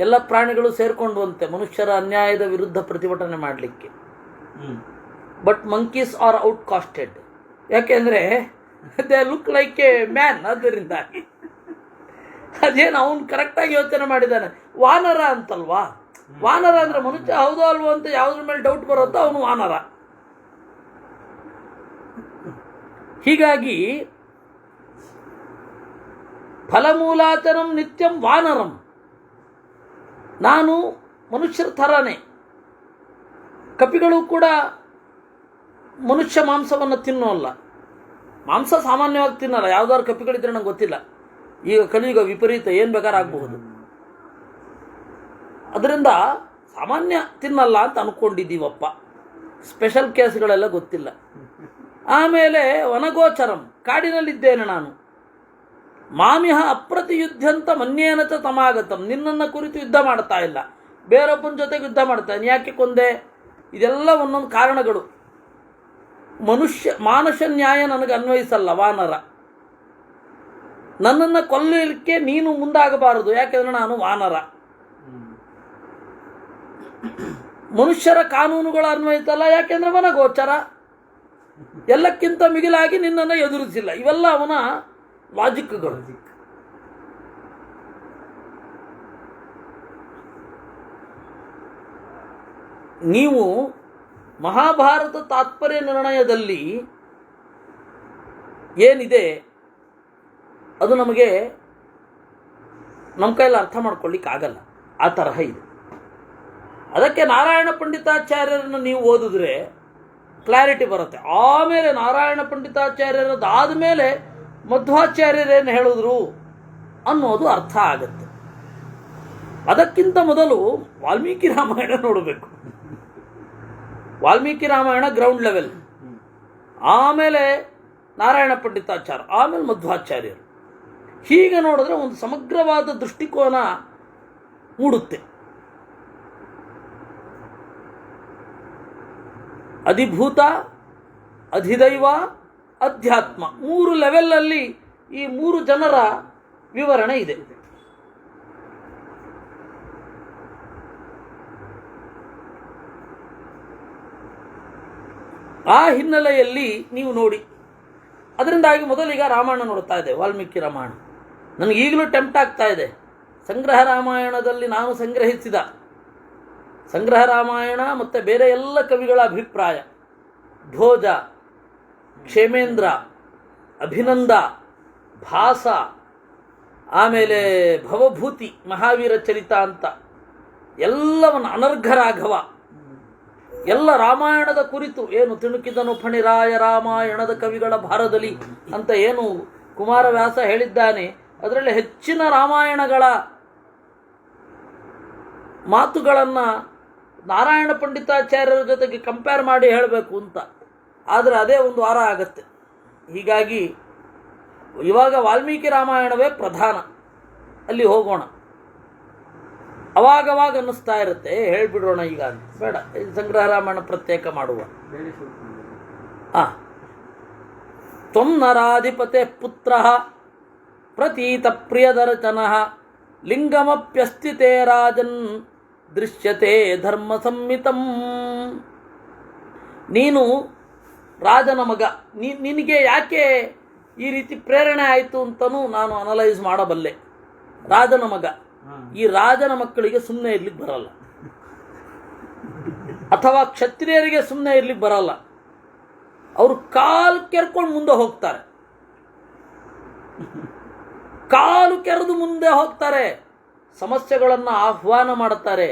ಎಲ್ಲ ಪ್ರಾಣಿಗಳು ಸೇರಿಕೊಂಡುವಂತೆ ಮನುಷ್ಯರ ಅನ್ಯಾಯದ ವಿರುದ್ಧ ಪ್ರತಿಭಟನೆ ಮಾಡಲಿಕ್ಕೆ. But monkeys are outcasted. ಯಾಕೆಂದರೆ they look like a man. ಅದರಿಂದಾಗಿ ಅದೇನು ಅವನು ಕರೆಕ್ಟಾಗಿ ಯೋಚನೆ ಮಾಡಿದ್ದಾನೆ. ವಾನರ ಅಂತಲ್ವಾ, ವಾನರ ಅಂದರೆ ಮನುಷ್ಯ ಹೌದೋ ಅಲ್ವೋ ಅಂತ ಯಾವುದ್ರ ಮೇಲೆ ಡೌಟ್ ಬರುತ್ತೋ ಅವನು ವಾನರ. ಹೀಗಾಗಿ ಫಲಮೂಲಾಚನಂ ನಿತ್ಯಂ ವಾನರಂ, ನಾನು ಮನುಷ್ಯರ ಥರನೇ. ಕಪಿಗಳು ಕೂಡ ಮನುಷ್ಯ ಮಾಂಸವನ್ನು ತಿನ್ನೋಲ್ಲ. ಮಾಂಸ ಸಾಮಾನ್ಯವಾಗಿ ತಿನ್ನಲ್ಲ. ಯಾವುದಾದ್ರು ಕಪಿಗಳಿದ್ರೆ ನಂಗೆ ಗೊತ್ತಿಲ್ಲ. ಈಗ ಕಲಿಯುಗ ವಿಪರೀತ, ಏನು ಬೇಕಾದ್ರೆ ಆಗಬಹುದು. ಅದರಿಂದ ಸಾಮಾನ್ಯ ತಿನ್ನಲ್ಲ ಅಂತ ಅಂದ್ಕೊಂಡಿದ್ದೀವಪ್ಪ. ಸ್ಪೆಷಲ್ ಕೇಸ್ಗಳೆಲ್ಲ ಗೊತ್ತಿಲ್ಲ. ಆಮೇಲೆ ವನಗೋಚರಂ, ಕಾಡಿನಲ್ಲಿದ್ದೇನೆ ನಾನು. ಮಾಮಿಹ ಅಪ್ರತಿಯುದ್ಧಂತ ಮನ್ಯೇನ ಚ ತಮಾಗತಂ, ನಿನ್ನನ್ನು ಕುರಿತು ಯುದ್ಧ ಮಾಡ್ತಾ ಇಲ್ಲ, ಬೇರೊಬ್ಬನ ಜೊತೆಗೆ ಯುದ್ಧ ಮಾಡ್ತಾನೆ. ಯಾಕೆ ಕೊಂದೆ? ಇದೆಲ್ಲ ಒಂದೊಂದು ಕಾರಣಗಳು. ಮಾನುಷ ನ್ಯಾಯ ನನಗೆ ಅನ್ವಯಿಸಲ್ಲ. ವಾನರ, ನನ್ನನ್ನು ಕೊಲ್ಲಲಿಕ್ಕೆ ನೀನು ಮುಂದಾಗಬಾರದು, ಯಾಕೆಂದರೆ ನಾನು ವಾನರ. ಮನುಷ್ಯರ ಕಾನೂನುಗಳು ಅನ್ವಯಿಸಲ್ಲ, ಯಾಕೆಂದರೆ ವನಗೋಚರ. ಎಲ್ಲಕ್ಕಿಂತ ಮಿಗಿಲಾಗಿ ನಿನ್ನನ್ನು ಎದುರಿಸಿಲ್ಲ. ಇವೆಲ್ಲ ಅವನ ಲಾಜಿಕ್ಗಳು. ನೀವು ಮಹಾಭಾರತ ತಾತ್ಪರ್ಯ ನಿರ್ಣಯದಲ್ಲಿ ಏನಿದೆ ಅದು ನಮಗೆ ನಮ್ಮ ಕೈಯಲ್ಲಿ ಅರ್ಥ ಮಾಡ್ಕೊಳ್ಳಿಕ್ಕಾಗಲ್ಲ. ಆ ತರಹ ಇದೆ. ಅದಕ್ಕೆ ನಾರಾಯಣ ಪಂಡಿತಾಚಾರ್ಯರನ್ನು ನೀವು ಓದಿದ್ರೆ ಕ್ಲಾರಿಟಿ ಬರುತ್ತೆ. ಆಮೇಲೆ ನಾರಾಯಣ ಪಂಡಿತಾಚಾರ್ಯರದಾದ ಮೇಲೆ ಮಧ್ವಾಚಾರ್ಯರೇನು ಹೇಳಿದ್ರು ಅನ್ನೋದು ಅರ್ಥ ಆಗುತ್ತೆ. ಅದಕ್ಕಿಂತ ಮೊದಲು ವಾಲ್ಮೀಕಿ ರಾಮಾಯಣ ನೋಡಬೇಕು. ವಾಲ್ಮೀಕಿ ರಾಮಾಯಣ ಗ್ರೌಂಡ್ ಲೆವೆಲ್, ಆಮೇಲೆ ನಾರಾಯಣ ಪಂಡಿತಾಚಾರ್ಯ, ಆಮೇಲೆ ಮಧ್ವಾಚಾರ್ಯರು. ಹೀಗೆ ನೋಡಿದ್ರೆ ಒಂದು ಸಮಗ್ರವಾದ ದೃಷ್ಟಿಕೋನ ಮೂಡುತ್ತೆ. ಅಧಿಭೂತ, ಅಧಿದೈವ, ಅಧ್ಯಾತ್ಮ, 3 ಲೆವೆಲಲ್ಲಿ ಈ 3 ಜನರ ವಿವರಣೆ ಇದೆ. ಆ ಹಿನ್ನೆಲೆಯಲ್ಲಿ ನೀವು ನೋಡಿ, ಅದರಿಂದಾಗಿ ಮೊದಲೀಗ ರಾಮಾಯಣ ನೋಡ್ತಾ ಇದೆ, ವಾಲ್ಮೀಕಿ ರಾಮಾಯಣ. ನನಗೆ ಈಗಲೂ ಟೆಂಪ್ಟ್ ಆಗ್ತಾ ಇದೆ. ಸಂಗ್ರಹ ರಾಮಾಯಣದಲ್ಲಿ ನಾನು ಸಂಗ್ರಹಿಸಿದ ಸಂಗ್ರಹ ರಾಮಾಯಣ ಮತ್ತು ಬೇರೆ ಎಲ್ಲ ಕವಿಗಳ ಅಭಿಪ್ರಾಯ, ಭೋಜ, ಕ್ಷೇಮೇಂದ್ರ, ಅಭಿನಂದ, ಭಾಸ, ಆಮೇಲೆ ಭವಭೂತಿ, ಮಹಾವೀರ ಚರಿತ ಅಂತ ಎಲ್ಲವನ್ನು, ಅನರ್ಘ ರಾಘವ, ಎಲ್ಲ ರಾಮಾಯಣದ ಕುರಿತು ಏನು ತಿಣುಕಿದನು ಫಣಿರಾಯ ರಾಮಾಯಣದ ಕವಿಗಳ ಭಾರದಲ್ಲಿ ಅಂತ ಏನು ಕುಮಾರವ್ಯಾಸ ಹೇಳಿದ್ದಾನೆ, ಅದರಲ್ಲಿ ಹೆಚ್ಚಿನ ರಾಮಾಯಣಗಳ ಮಾತುಗಳನ್ನು ನಾರಾಯಣ ಪಂಡಿತಾಚಾರ್ಯರ ಜೊತೆಗೆ ಕಂಪೇರ್ ಮಾಡಿ ಹೇಳಬೇಕು ಅಂತ, ಆದರೆ ಅದೇ ಒಂದು ವಾರ ಆಗತ್ತೆ. ಹೀಗಾಗಿ ಇವಾಗ ವಾಲ್ಮೀಕಿ ರಾಮಾಯಣವೇ ಪ್ರಧಾನ, ಅಲ್ಲಿ ಹೋಗೋಣ. ಅವಾಗವಾಗ ಅನ್ನಿಸ್ತಾ ಇರುತ್ತೆ ಹೇಳಿಬಿಡೋಣ ಈಗ ಅಂತ, ಬೇಡ, ಸಂಗ್ರಹ ರಾಮಾಯಣ ಪ್ರತ್ಯೇಕ ಮಾಡುವ. ತ್ವಂ ನರಾಧಿಪತೆ ಪುತ್ರ ಪ್ರತೀತ ಪ್ರಿಯದರ್ಶನಃ ಲಿಂಗಮಪ್ಯಸ್ತಿತೆ ರಾಜನ್ ದೃಶ್ಯತೆ ಧರ್ಮ ಸಂಹಿತಂ. ನೀನು ರಾಜನ ಮಗ, ನಿನಗೆ ಯಾಕೆ ಈ ರೀತಿ ಪ್ರೇರಣೆ ಆಯಿತು ಅಂತಲೂ ನಾನು ಅನಲೈಸ್ ಮಾಡಬಲ್ಲೆ. ರಾಜನ ಮಗ, ಈ ರಾಜನ ಮಕ್ಕಳಿಗೆ ಸುಮ್ಮನೆ ಇರ್ಲಿಕ್ಕೆ ಬರಲ್ಲ, ಅಥವಾ ಕ್ಷತ್ರಿಯರಿಗೆ ಸುಮ್ಮನೆ ಇರ್ಲಿಕ್ಕೆ ಬರಲ್ಲ. ಅವರು ಕಾಲು ಕೆರ್ಕೊಂಡು ಮುಂದೆ ಹೋಗ್ತಾರೆ, ಕಾಲು ಕೆರೆದು ಮುಂದೆ ಹೋಗ್ತಾರೆ, ಸಮಸ್ಯೆಗಳನ್ನು ಆಹ್ವಾನ ಮಾಡುತ್ತಾರೆ,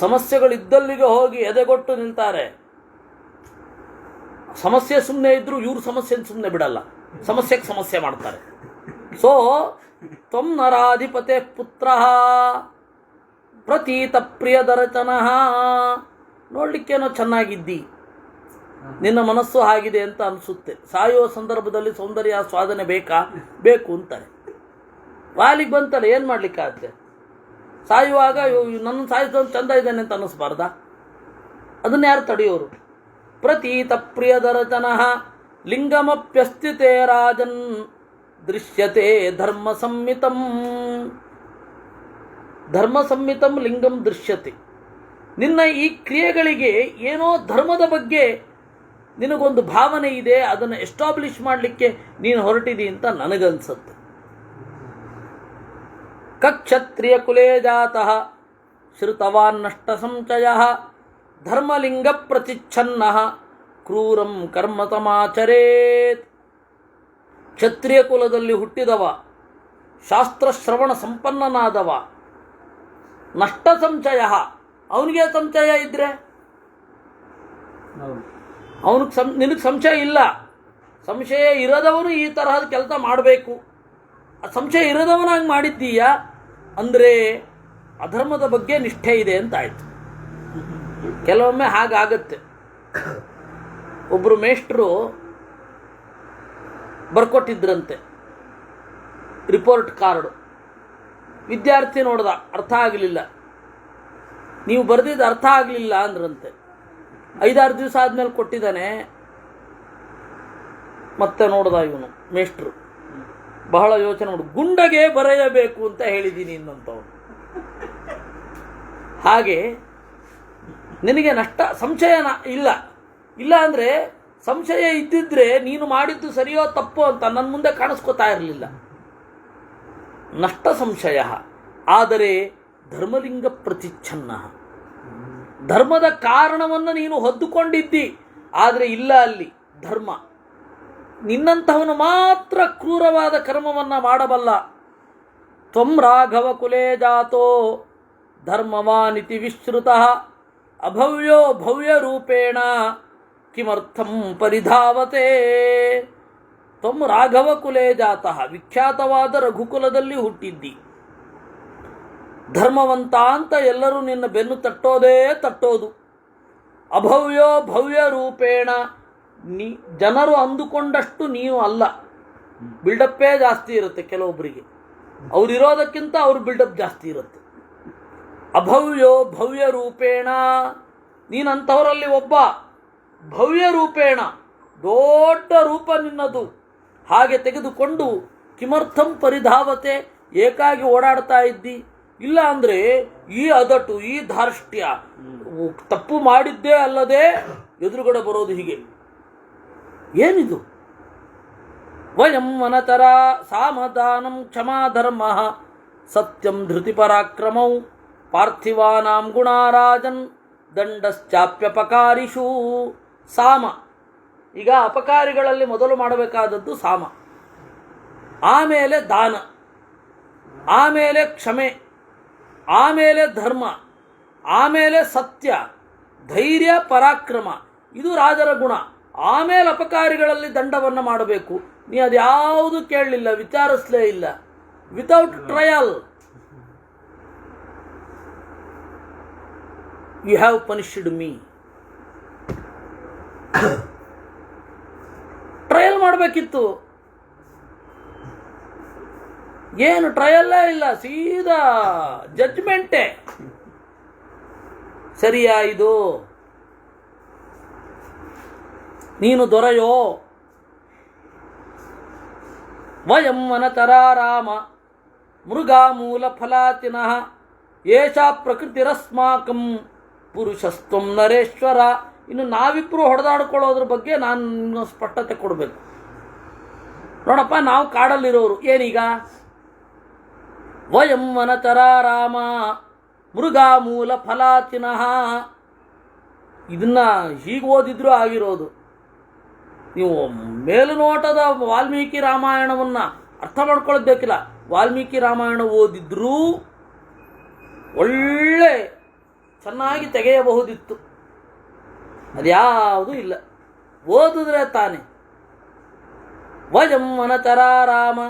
ಸಮಸ್ಯೆಗಳಿದ್ದಲ್ಲಿಗೆ ಹೋಗಿ ಎದೆಗೊಟ್ಟು ನಿಲ್ತಾರೆ. ಸಮಸ್ಯೆ ಸುಮ್ಮನೆ ಇದ್ರೂ ಇವರು ಸಮಸ್ಯೆನ ಸುಮ್ಮನೆ ಬಿಡಲ್ಲ, ಸಮಸ್ಯೆಗೆ ಸಮಸ್ಯೆ ಮಾಡ್ತಾರೆ. ಸೊ ತ್ವಂ ನರಾಧಿಪತೆ ಪುತ್ರ ಪ್ರತೀತ ಪ್ರಿಯದರ್ಶನಃ, ನೋಡ್ಲಿಕ್ಕೇನೋ ಚೆನ್ನಾಗಿದ್ದಿ, ನಿನ್ನ ಮನಸ್ಸು ಆಗಿದೆ ಅಂತ ಅನಿಸುತ್ತೆ. ಸಾಯುವ ಸಂದರ್ಭದಲ್ಲಿ ಸೌಂದರ್ಯ ಸ್ವಾದನೆ ಬೇಕು ಅಂತಾರೆ. ವಾಲಿಗೆ ಬಂತಲ್ಲ, ಏನು ಮಾಡ್ಲಿಕ್ಕಾಗತ್ತೆ? ಸಾಯುವಾಗ ನನ್ನ ಸಾಯಿಸೋದು ಚಂದ ಇದ್ದಾನೆ ಅಂತ ಅನ್ನಿಸ್ಬಾರ್ದ? ಅದನ್ನ ಯಾರು ತಡೆಯೋರು? ಪ್ರತೀತ ಪ್ರಿಯದರ್ಶನಃ ಲಿಂಗಮಪ್ಯಸ್ತಿತೆ ರಾಜನ್ ದೃಶ್ಯತೆ ಧರ್ಮ ಸಂಹಿತಂ. ಧರ್ಮ ಸಂಹಿತಂ ಲಿಂಗಂ ದೃಶ್ಯತೆ. ನಿನ್ನ ಈ ಕ್ರಿಯೆಗಳಿಗೆ ಏನೋ ಧರ್ಮದ ಬಗ್ಗೆ ನಿನಗೊಂದು ಭಾವನೆ ಇದೆ, ಅದನ್ನು ಎಸ್ಟಾಬ್ಲಿಷ್ ಮಾಡಲಿಕ್ಕೆ ನೀನು ಹೊರಟಿದಿ ಅಂತ ನನಗನ್ಸುತ್ತೆ. ಕಕ್ಷತ್ರಿಯ ಕುಲೇ ಜಾತಃ ಶ್ರುತವಾನ್ ನಷ್ಟ ಸಂಚಯ ಧರ್ಮಲಿಂಗ ಪ್ರತಿಚ್ಛನ್ನ ಕ್ರೂರಂ ಕರ್ಮ ತಮಾಚರೇತ್. ಕ್ಷತ್ರಿಯ ಕುಲದಲ್ಲಿ ಹುಟ್ಟಿದವ, ಶಾಸ್ತ್ರಶ್ರವಣ ಸಂಪನ್ನನಾದವ, ನಷ್ಟ ಸಂಚಯ, ಅವನಿಗೆ ಸಂಚಯ ಇದ್ರೆ ನಿನಗೆ ಸಂಶಯ ಇಲ್ಲ. ಸಂಶಯ ಇರದವನು ಈ ತರಹದ ಕೆಲಸ ಮಾಡಬೇಕು. ಆ ಸಂಶಯ ಇರದವನಾಗಿ ಮಾಡಿದ್ದೀಯಾ ಅಂದರೆ ಅಧರ್ಮದ ಬಗ್ಗೆ ನಿಷ್ಠೆ ಇದೆ ಅಂತ ಆಯಿತು. ಕೆಲವೊಮ್ಮೆ ಹಾಗಾಗತ್ತೆ. ಒಬ್ಬರು ಮೇಷ್ಟ್ರು ಬರ್ಕೊಟ್ಟಿದ್ರಂತೆ ರಿಪೋರ್ಟ್ ಕಾರ್ಡು. ವಿದ್ಯಾರ್ಥಿ ನೋಡ್ದ, ಅರ್ಥ ಆಗಲಿಲ್ಲ. ನೀವು ಬರೆದಿದ್ದು ಅರ್ಥ ಆಗಲಿಲ್ಲ ಅಂದ್ರಂತೆ. 5-6 ದಿವಸ ಆದಮೇಲೆ ಕೊಟ್ಟಿದ್ದಾನೆ. ಮತ್ತೆ ನೋಡ್ದ ಇವನು ಮೇಷ್ಟ್ರು, ಬಹಳ ಯೋಚನೆ ಮಾಡು, ಗುಂಡಗೆ ಬರೆಯಬೇಕು ಅಂತ ಹೇಳಿದ್ದೀನಿ ಇನ್ನಂತವನು. ಹಾಗೆ ನಿನಗೆ ಸಂಶಯ ಇಲ್ಲ ಅಂದರೆ ಸಂಶಯ ಇದ್ದಿದ್ರೆ ನೀನು ಮಾಡಿದ್ದು ಸರಿಯೋ ತಪ್ಪೋ ಅಂತ ನನ್ನ ಮುಂದೆ ಕಾಣಿಸ್ಕೋತಾ ಇರಲಿಲ್ಲ. ನಷ್ಟ ಸಂಶಯ. ಆದರೆ ಧರ್ಮಲಿಂಗ ಪ್ರತಿಚ್ಛನ್ನ, ಧರ್ಮದ ಕಾರಣವನ್ನು ನೀನು ಹೊದ್ದುಕೊಂಡಿದ್ದಿ, ಆದರೆ ಇಲ್ಲ ಅಲ್ಲಿ ಧರ್ಮ. ನಿನ್ನಂತಹವನು ಮಾತ್ರ ಕ್ರೂರವಾದ ಕರ್ಮವನ್ನು ಮಾಡಬಲ್ಲ. ತ್ವಂ ರಾಘವ ಕುಲೇ ಜಾತೋ ಧರ್ಮವಾನಿತಿ ವಿಶ್ರುತಃ ಅಭವ್ಯೋ ಭವ್ಯ ರೂಪೇಣ ಕಿಮರ್ಥಂ ಪರಿಧಾವತೆ. ತ್ವಂ ರಾಘವ ಕುಲೇ ಜಾತಃ, ವಿಖ್ಯಾತವಾದ ರಘುಕುಲದಲ್ಲಿ ಹುಟ್ಟಿದ್ದಿ. ಧರ್ಮವಂತ ಅಂತ ಎಲ್ಲರೂ ನಿನ್ನ ಬೆನ್ನು ತಟ್ಟೋದೇ ತಟ್ಟೋದು. ಅಭವ್ಯೋ ಭವ್ಯ ರೂಪೇಣ. ಜನರು ಅಂದುಕೊಂಡಷ್ಟು ನೀವು ಅಲ್ಲ. ಬಿಲ್ಡಪ್ಪೇ ಜಾಸ್ತಿ ಇರುತ್ತೆ ಕೆಲವೊಬ್ಬರಿಗೆ, ಅವರಿರೋದಕ್ಕಿಂತ ಅವ್ರ ಬಿಲ್ಡಪ್ ಜಾಸ್ತಿ ಇರುತ್ತೆ. ಅಭವ್ಯೋ ಭವ್ಯ ರೂಪೇಣ, ನೀನಂಥವರಲ್ಲಿ ಒಬ್ಬ. ಭವ್ಯ ರೂಪೇಣ, ದೊಡ್ಡ ರೂಪ ನಿನ್ನದು. ಹಾಗೆ ತೆಗೆದುಕೊಂಡು ಕಿಮರ್ಥಂ ಪರಿಧಾವತೆ, ಏಕಾಗಿ ಓಡಾಡ್ತಾ ಇದ್ದಿ. ಇಲ್ಲ ಅಂದರೆ ಈ ಅದಟು, ಈ ಧಾರ್ಷ್ಟ್ಯ, ತಪ್ಪು ಮಾಡಿದ್ದೇ ಅಲ್ಲದೆ ಎದುರುಗಡೆ ಬರೋದು ಹೀಗೆ. ಏನಿದು? ವಯಂ ವನತರ ಸಾಮದಾನಂ ಕ್ಷಮಾಧರ್ಮ ಸತ್ಯಂ ಧೃತಿ ಪರಾಕ್ರಮೌ ಪಾರ್ಥಿವಾನಾಂ ಗುಣಾರಾಜನ್ ದಂಡಶ್ಚಾಪ್ಯಪಕಾರಿಷು. ಸಾಮ, ಈಗ ಅಪಕಾರಿಗಳಲ್ಲಿ ಮೊದಲು ಮಾಡಬೇಕಾದದ್ದು ಸಾಮ, ಆಮೇಲೆ ದಾನ, ಆಮೇಲೆ ಕ್ಷಮೆ, ಆಮೇಲೆ ಧರ್ಮ, ಆಮೇಲೆ ಸತ್ಯ, ಧೈರ್ಯ, ಪರಾಕ್ರಮ. ಇದು ರಾಜರ ಗುಣ. ಆಮೇಲೆ ಅಪಕಾರಿಗಳಲ್ಲಿ ದಂಡವನ್ನು ಮಾಡಬೇಕು. ನೀ ಅದ್ಯಾವುದು ಕೇಳಲಿಲ್ಲ, ವಿಚಾರಿಸಲೇ ಇಲ್ಲ. Without trial you have punished me. Trial ಮಾಡಬೇಕಿತ್ತು. ಏನು ಟ್ರಯಲ್ಲೇ ಇಲ್ಲ, ಸೀದಾ ಜಡ್ಜ್ಮೆಂಟೇ. ಸರಿಯಾ ಇದು? ನೀನು ದೊರೆಯೋ? ವಯಂ ವನಚರಾರಾಮ ಮೃಗಾಮೂಲ ಫಲಾತಿನಃ ಏಷಾ ಪ್ರಕೃತಿರಸ್ಮಾಕಂ ಪುರುಷಸ್ತ್ವಂ ನರೇಶ್ವರ. ಇನ್ನು ನಾವಿಬ್ಬರು ಹೊಡೆದಾಡ್ಕೊಳ್ಳೋದ್ರ ಬಗ್ಗೆ ನಾನು ಸ್ಪಷ್ಟತೆ ಕೊಡಬೇಕು. ನೋಡಪ್ಪ, ನಾವು ಕಾಡಲ್ಲಿರೋರು. ಏನೀಗ? ವಯಂ ವನಚರಾರಾಮ ಮೃಗಾಮೂಲ ಫಲಾತಿನಃ. ಇದನ್ನ ಹೀಗೆ ಓದಿದ್ರೂ ಆಗಿರೋದು. ನೀವು ಮೇಲುನೋಟದ ವಾಲ್ಮೀಕಿ ರಾಮಾಯಣವನ್ನು ಅರ್ಥ ಮಾಡ್ಕೊಳ್ಬೇಕಿಲ್ಲ. ವಾಲ್ಮೀಕಿ ರಾಮಾಯಣ ಓದಿದ್ರೂ ಒಳ್ಳೆ ಚೆನ್ನಾಗಿ ತೆಗೆಯಬಹುದಿತ್ತು. ಅದ್ಯಾವುದೂ ಇಲ್ಲ, ಓದಿದ್ರೆ ತಾನೆ. ವಯಂ ವನಚರಾರಾಮ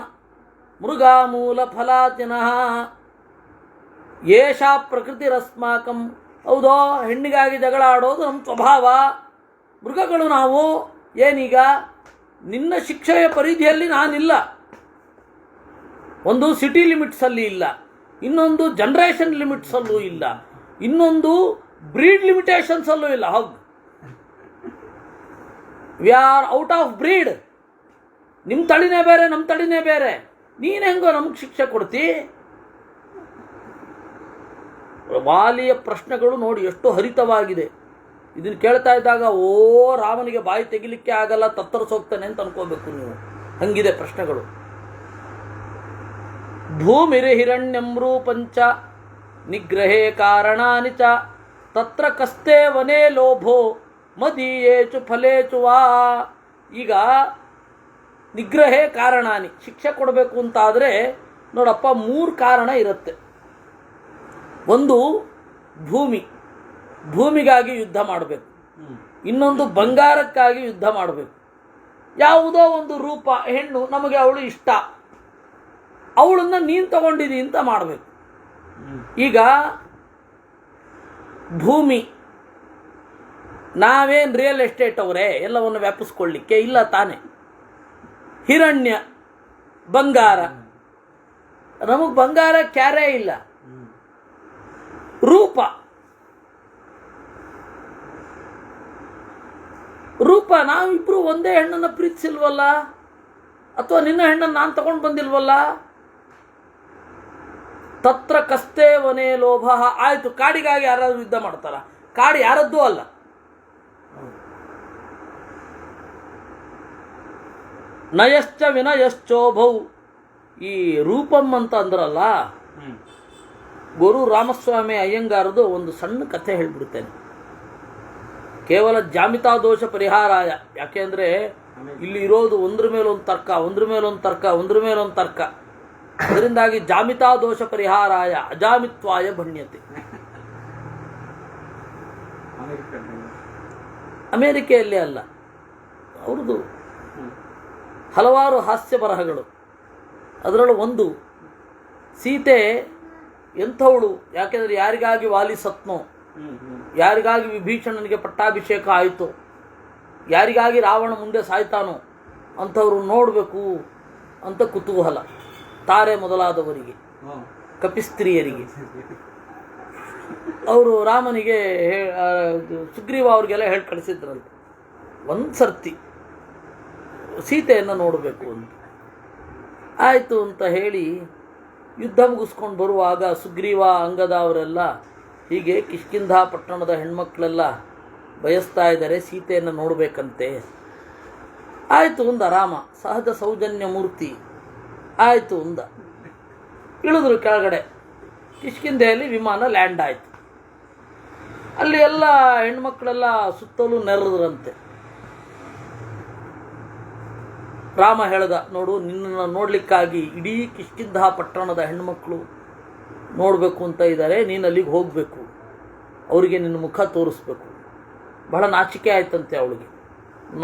ಮೃಗಾಮೂಲ ಫಲಾತಿನಃ ಏಷಾ ಪ್ರಕೃತಿರಸ್ಮಾಕಂ. ಹೌದೋ, ಹೆಣ್ಣಿಗಾಗಿ ಜಗಳ ಆಡೋದು ನಮ್ಮ ಸ್ವಭಾವ. ಮೃಗಗಳು ನಾವು. ಏನೀಗ? ನಿನ್ನ ಶಿಕ್ಷೆಯ ಪರಿಧಿಯಲ್ಲಿ ನಾನಿಲ್ಲ. ಒಂದು ಸಿಟಿ ಲಿಮಿಟ್ಸಲ್ಲಿ ಇಲ್ಲ, ಇನ್ನೊಂದು ಜನ್ರೇಷನ್ ಲಿಮಿಟ್ಸಲ್ಲೂ ಇಲ್ಲ, ಇನ್ನೊಂದು ಬ್ರೀಡ್ ಲಿಮಿಟೇಷನ್ಸಲ್ಲೂ ಇಲ್ಲ. ಹೌದು, we are out of breed. ನಿಮ್ಮ ತಳಿನೇ ಬೇರೆ, ನಮ್ಮ ತಳಿನೇ ಬೇರೆ. ನೀನು ಹೆಂಗೋ ನಮಗೆ ಶಿಕ್ಷೆ ಕೊಡ್ತಿ? ವಾಲಿಯ ಪ್ರಶ್ನೆಗಳು ನೋಡಿ ಎಷ್ಟು ಹರಿತವಾಗಿದೆ. ಇದನ್ನು ಕೇಳ್ತಾ ಇದ್ದಾಗ ಓ ರಾಮನಿಗೆ ಬಾಯಿ ತೆಗಿಲಿಕ್ಕೆ ಆಗಲ್ಲ, ತತ್ತರಿಸೋಗ್ತಾನೆ ಅಂತ ಅನ್ಕೋಬೇಕು ನೀವು. ಹಂಗಿದೆ ಪ್ರಶ್ನೆಗಳು. ಭೂಮಿರಿ ಹಿರಣ್ಯಂ ರೂಪಂಚ ನಿಗ್ರಹೇ ಕಾರಣಾನಿ ಚ ತತ್ರ ಕಸ್ತೆ ವನೇ ಲೋಭೋ ಮದೀಯೇಚು ಫಲೇಚು ವಾ. ಈಗ ನಿಗ್ರಹೇ ಕಾರಣಾನಿ, ಶಿಕ್ಷೆ ಕೊಡಬೇಕು ಅಂತಾದರೆ ನೋಡಪ್ಪ 3 ಕಾರಣ ಇರುತ್ತೆ. ಒಂದು ಭೂಮಿ, ಭೂಮಿಗಾಗಿ ಯುದ್ಧ ಮಾಡಬೇಕು. ಇನ್ನೊಂದು ಬಂಗಾರಕ್ಕಾಗಿ ಯುದ್ಧ ಮಾಡಬೇಕು. ಯಾವುದೋ ಒಂದು ರೂಪ, ಹೆಣ್ಣು, ನಮಗೆ ಅವಳು ಇಷ್ಟ, ಅವಳನ್ನು ನೀನು ತಗೊಂಡಿದಿ ಅಂತ ಮಾಡಬೇಕು. ಈಗ ಭೂಮಿ, ನಾವೇನು ರಿಯಲ್ ಎಸ್ಟೇಟ್ ಅವರೇ ಎಲ್ಲವನ್ನು ವ್ಯಾಪಿಸ್ಕೊಳ್ಳಿಕ್ಕೆ ಇಲ್ಲ ತಾನೆ. ಹಿರಣ್ಯ, ಬಂಗಾರ, ನಮಗೆ ಬಂಗಾರ ಕ್ಯಾರೇ ಇಲ್ಲ. ರೂಪ, ರೂಪ, ನಾವಿಬ್ರು ಒಂದೇ ಹೆಣ್ಣನ್ನು ಪ್ರೀತಿಸಿಲ್ವಲ್ಲ, ಅಥವಾ ನಿನ್ನ ಹೆಣ್ಣನ್ನು ನಾನು ತಗೊಂಡು ಬಂದಿಲ್ವಲ್ಲ. ತತ್ರ ಕಸ್ತೆ ವನೇ ಲೋಭ. ಆಯಿತು, ಕಾಡಿಗಾಗಿ ಯಾರಾದ್ರೂ ಯುದ್ಧ ಮಾಡ್ತಾರ? ಕಾಡು ಯಾರದ್ದೂ ಅಲ್ಲ. ನಯಶ್ಚ ವಿನಯಶ್ಚೋಭೌ. ಈ ರೂಪಂ ಅಂತ ಅಂದ್ರಲ್ಲ, ಗುರು ರಾಮಸ್ವಾಮಿ ಅಯ್ಯಂಗಾರದು ಒಂದು ಸಣ್ಣ ಕಥೆ ಹೇಳ್ಬಿಡ್ತೇನೆ. ಕೇವಲ ಜಾಮಿತಾ ದೋಷ ಪರಿಹಾರಾಯ. ಯಾಕೆಂದರೆ ಇಲ್ಲಿ ಇರೋದು ಒಂದ್ರ ಮೇಲೊಂದು ತರ್ಕ, ಒಂದ್ರ ಮೇಲೊಂದು ತರ್ಕ, ಒಂದ್ರ ಮೇಲೊಂದು ತರ್ಕ. ಅದರಿಂದಾಗಿ ಜಾಮಿತಾ ದೋಷ ಪರಿಹಾರಾಯ ಅಜಾಮಿತ್ವಾಯ ಭಣ್ಯತೆ. ಅಮೇರಿಕೆಯಲ್ಲಿ ಅಲ್ಲ, ಅವ್ರದ್ದು ಹಲವಾರು ಹಾಸ್ಯ ಬರಹಗಳು. ಅದರಲ್ಲೂ ಒಂದು, ಸೀತೆ ಎಂಥವಳು, ಯಾಕೆಂದರೆ ಯಾರಿಗಾಗಿ ವಾಲಿ ಸತ್ನೋ ಯಾರಿಗಾಗಿ ವಿಭೀಷಣನಿಗೆ ಪಟ್ಟಾಭಿಷೇಕ ಆಯಿತು, ಯಾರಿಗಾಗಿ ರಾವಣ ಮುಂದೆ ಸಾಯ್ತಾನೋ ಅಂಥವ್ರು ನೋಡಬೇಕು ಅಂತ ಕುತೂಹಲ. ತಾರೆ ಮೊದಲಾದವರಿಗೆ, ಕಪಿಸ್ತ್ರೀಯರಿಗೆ. ಅವರು ರಾಮನಿಗೆ ಸುಗ್ರೀವ ಅವ್ರಿಗೆಲ್ಲ ಹೇಳಿ ಕಳಿಸಿದ್ರಂತೆ, ಒಂದು ಸರ್ತಿ ಸೀತೆಯನ್ನು ನೋಡಬೇಕು ಅಂತ. ಆಯಿತು ಅಂತ ಹೇಳಿ ಯುದ್ಧ ಮುಗಿಸ್ಕೊಂಡು ಬರುವಾಗ ಸುಗ್ರೀವ, ಅಂಗದ ಅವರೆಲ್ಲ ಹೀಗೆ ಕಿಷ್ಕಿಂಧಾ ಪಟ್ಟಣದ ಹೆಣ್ಮಕ್ಳೆಲ್ಲ ಬಯಸ್ತಾ ಇದ್ದಾರೆ, ಸೀತೆಯನ್ನು ನೋಡಬೇಕಂತೆ. ಆಯಿತು ಅಂದ ರಾಮ, ಸಹಜ ಸೌಜನ್ಯ ಮೂರ್ತಿ. ಆಯಿತು ಅಂದ. ಇಳಿದ್ರು ಕೆಳಗಡೆ. ಕಿಷ್ಕಿಂಧೆಯಲ್ಲಿ ವಿಮಾನ ಲ್ಯಾಂಡ್ ಆಯಿತು. ಅಲ್ಲಿ ಎಲ್ಲ ಹೆಣ್ಮಕ್ಳೆಲ್ಲ ಸುತ್ತಲೂ ನೆರೆದ್ರಂತೆ. ರಾಮ ಹೇಳ್ದ, ನೋಡು, ನಿನ್ನನ್ನು ನೋಡಲಿಕ್ಕಾಗಿ ಇಡೀ ಕಿಷ್ಕಿಂಧಾ ಪಟ್ಟಣದ ಹೆಣ್ಮಕ್ಳು ನೋಡಬೇಕು ಅಂತ ಇದ್ದಾರೆ, ನೀನು ಅಲ್ಲಿಗೆ ಹೋಗಬೇಕು, ಅವರಿಗೆ ನಿನ್ನ ಮುಖ ತೋರಿಸ್ಬೇಕು. ಬಹಳ ನಾಚಿಕೆ ಆಯ್ತಂತೆ ಅವಳಿಗೆ.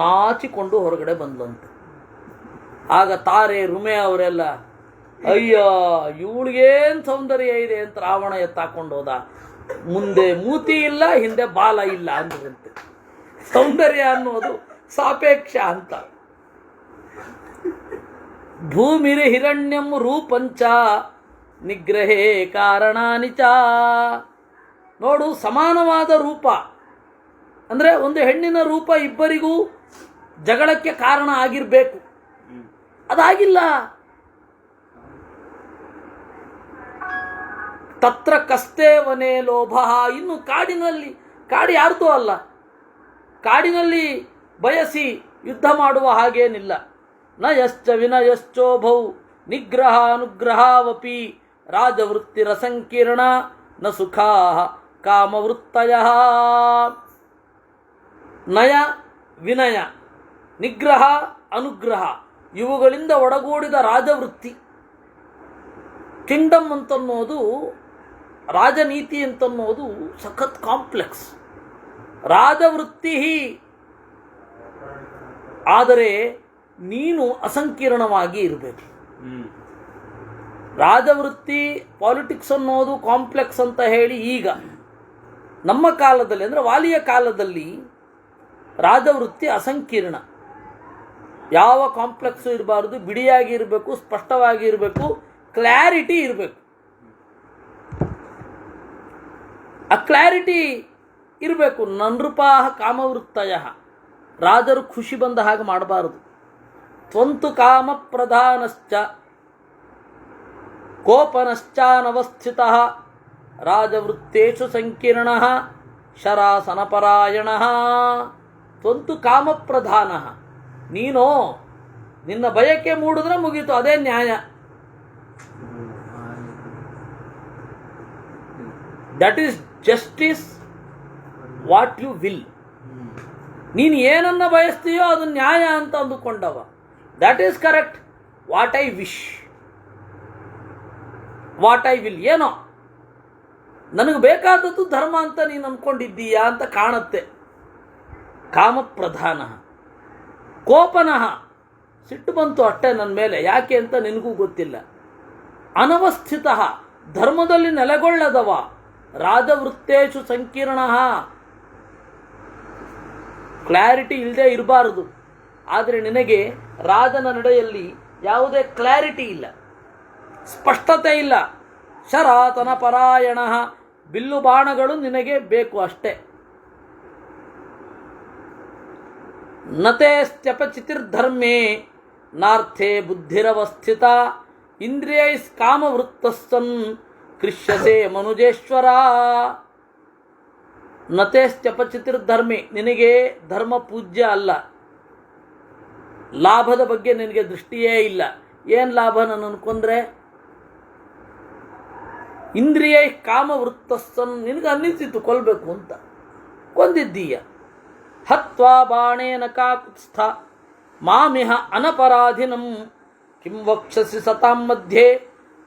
ನಾಚಿಕೊಂಡು ಹೊರಗಡೆ ಬಂದಂತೆ. ಆಗ ತಾರೆ, ರುಮೆ ಅವರೆಲ್ಲ, ಅಯ್ಯ ಇವಳಿಗೇನು ಸೌಂದರ್ಯ ಇದೆ ಅಂತ ರಾವಣ ಎತ್ತಾಕೊಂಡು ಹೋದ. ಮುಂದೆ ಮೂತಿ ಇಲ್ಲ, ಹಿಂದೆ ಬಾಲ ಇಲ್ಲ ಅಂದ್ರಂತೆ. ಸೌಂದರ್ಯ ಅನ್ನೋದು ಸಾಪೇಕ್ಷ ಅಂತ. ಭೂಮಿರಿ ಹಿರಣ್ಯಂ ರೂಪಂಚ ನಿಗ್ರಹೇ ಕಾರಣಾನಿಚ. ನೋಡು, ಸಮಾನವಾದ ರೂಪ ಅಂದರೆ ಒಂದು ಹೆಣ್ಣಿನ ರೂಪ ಇಬ್ಬರಿಗೂ ಜಗಳಕ್ಕೆ ಕಾರಣ ಆಗಿರಬೇಕು. ಅದಾಗಿಲ್ಲ. ತತ್ರ ಕಸ್ತೆ ವನೇ ಲೋಭ. ಇನ್ನು ಕಾಡು ಯಾರ್ದೂ ಅಲ್ಲ. ಕಾಡಿನಲ್ಲಿ ಬಯಸಿ ಯುದ್ಧ ಮಾಡುವ ಹಾಗೇನಿಲ್ಲ. ನ ಯಶ್ಚ ವಿನಯಶ್ಚೋಭೌ ನಿಗ್ರಹ ಅನುಗ್ರಹಾವಪಿ ರಾಜವೃತ್ತಿರಸಂಕೀರ್ಣ ನ ಸುಖಾ ಕಾಮವೃತ್ತಯ. ನಯ, ವಿನಯ, ನಿಗ್ರಹ, ಅನುಗ್ರಹ ಇವುಗಳಿಂದ ಒಡಗೂಡಿದ ರಾಜವೃತ್ತಿ. ಕಿಂಗ್ಡಮ್ ಅಂತನ್ನೋದು, ರಾಜನೀತಿ ಅಂತನ್ನೋದು ಸಖತ್ ಕಾಂಪ್ಲೆಕ್ಸ್. ರಾಜವೃತ್ತಿ ಆದರೆ ನೀನು ಅಸಂಕೀರ್ಣವಾಗಿ ಇರಬೇಕು. ರಾಜವೃತ್ತಿ, ಪಾಲಿಟಿಕ್ಸ್ ಅನ್ನೋದು ಕಾಂಪ್ಲೆಕ್ಸ್ ಅಂತ ಹೇಳಿ ಈಗ ನಮ್ಮ ಕಾಲದಲ್ಲಿ ಅಂದರೆ ವಾಲಿಯ ಕಾಲದಲ್ಲಿ ರಾಜವೃತ್ತಿ ಅಸಂಕೀರ್ಣ. ಯಾವ ಕಾಂಪ್ಲೆಕ್ಸು ಇರಬಾರ್ದು, ಬಿಡಿಯಾಗಿ ಇರಬೇಕು, ಸ್ಪಷ್ಟವಾಗಿ ಇರಬೇಕು, ಕ್ಲಾರಿಟಿ ಇರಬೇಕು. ಆ ಕ್ಲಾರಿಟಿ ಇರಬೇಕು. ನೃಪಾಹ ಕಾಮವೃತ್ತಯ. ರಾಜರು ಖುಷಿ ಬಂದ ಹಾಗೆ ಮಾಡಬಾರದು. ತ್ವಂತು ಕಾಮ ಪ್ರಧಾನಶ್ಚ ಕೋಪನಶ್ಚಾನವಸ್ಥಿತ ರಾಜವೃತ್ತೇಷು ಸಂಕೀರ್ಣ ಶರಾಸನಪರಾಯಣ. ತ್ವಂತು ಕಾಮ ಪ್ರಧಾನ. ನೀನು ನಿನ್ನ ಬಯಕೆ ಮೂಡಿದ್ರೆ ಮುಗೀತು, ಅದೇ ನ್ಯಾಯ. That is justice, what you will. ನೀನು ಏನನ್ನ ಬಯಸ್ತೀಯೋ ಅದು ನ್ಯಾಯ ಅಂತ ಅಂದುಕೊಂಡವ. That is correct. What I wish, what I will, ಏನೋ ನನಗೆ ಬೇಕಾದದ್ದು ಧರ್ಮ ಅಂತ ನೀನು ಅಂದ್ಕೊಂಡಿದ್ದೀಯಾ ಅಂತ ಕಾಣುತ್ತೆ. ಕಾಮಪ್ರಧಾನ. ಕೋಪನಃ, ಸಿಟ್ಟು ಬಂತು ಅಷ್ಟೇ ನನ್ನ ಮೇಲೆ, ಯಾಕೆ ಅಂತ ನಿನಗೂ ಗೊತ್ತಿಲ್ಲ. ಅನವಸ್ಥಿತ, ಧರ್ಮದಲ್ಲಿ ನೆಲೆಗೊಳ್ಳದವ. ರಾಜವೃತ್ತೇಷು ಸಂಕೀರ್ಣ, ಕ್ಲಾರಿಟಿ ಇಲ್ಲದೆ ಇರಬಾರದು. ಆದರೆ ನಿನಗೆ ರಾಜನ ನಡೆಯಲ್ಲಿ ಯಾವುದೇ ಕ್ಲಾರಿಟಿ ಇಲ್ಲ, ಸ್ಪಷ್ಟತೆ ಇಲ್ಲ. ಶರಾತನ ಪರಾಯಣ, ಬಿಲ್ಲು ಬಾಣಗಳು ನಿನಗೆ ಬೇಕು ಅಷ್ಟೇ. ನತೇಸ್ತ್ಯಪಚಿತಿರ್ಧರ್ಮೇ ನಾರ್ಥೇ ಬುದ್ಧಿರವಸ್ಥಿತ ಇಂದ್ರಿಯೈಸ್ ಕಾಮವೃತ್ತಸ್ಸನ್ ಕೃಷ್ಯಸೆ ಮನುಜೇಶ್ವರ. ನತೇಸ್ತ್ಯಪಚಿತಿರ್ಧರ್ಮೇ, ನಿನಗೆ ಧರ್ಮ ಪೂಜ್ಯ ಅಲ್ಲ. ಲಾಭದ ಬಗ್ಗೆ ನಿನಗೆ ದೃಷ್ಟಿಯೇ ಇಲ್ಲ. ಏನು ಲಾಭ ನನ್ನನ್ನು ಕೊಂದ್ರೆ? ಇಂದ್ರಿಯ ಕಾಮವೃತ್ತಸ್ಸನ್, ನಿನಗೆ ಅನ್ನಿಸಿತು ಕೊಲ್ಲಬೇಕು ಅಂತ, ಕೊಂದಿದ್ದೀಯ. ಹತ್ವಾ ಬಾಣೇನ ಕಾಕುತ್ಸ್ಥ ಮಾಮಿಹ ಅನಪರಾಧಿನಂ ಕಿಂ ವಕ್ಷಸಿ ಸತಾಂ ಮಧ್ಯೆ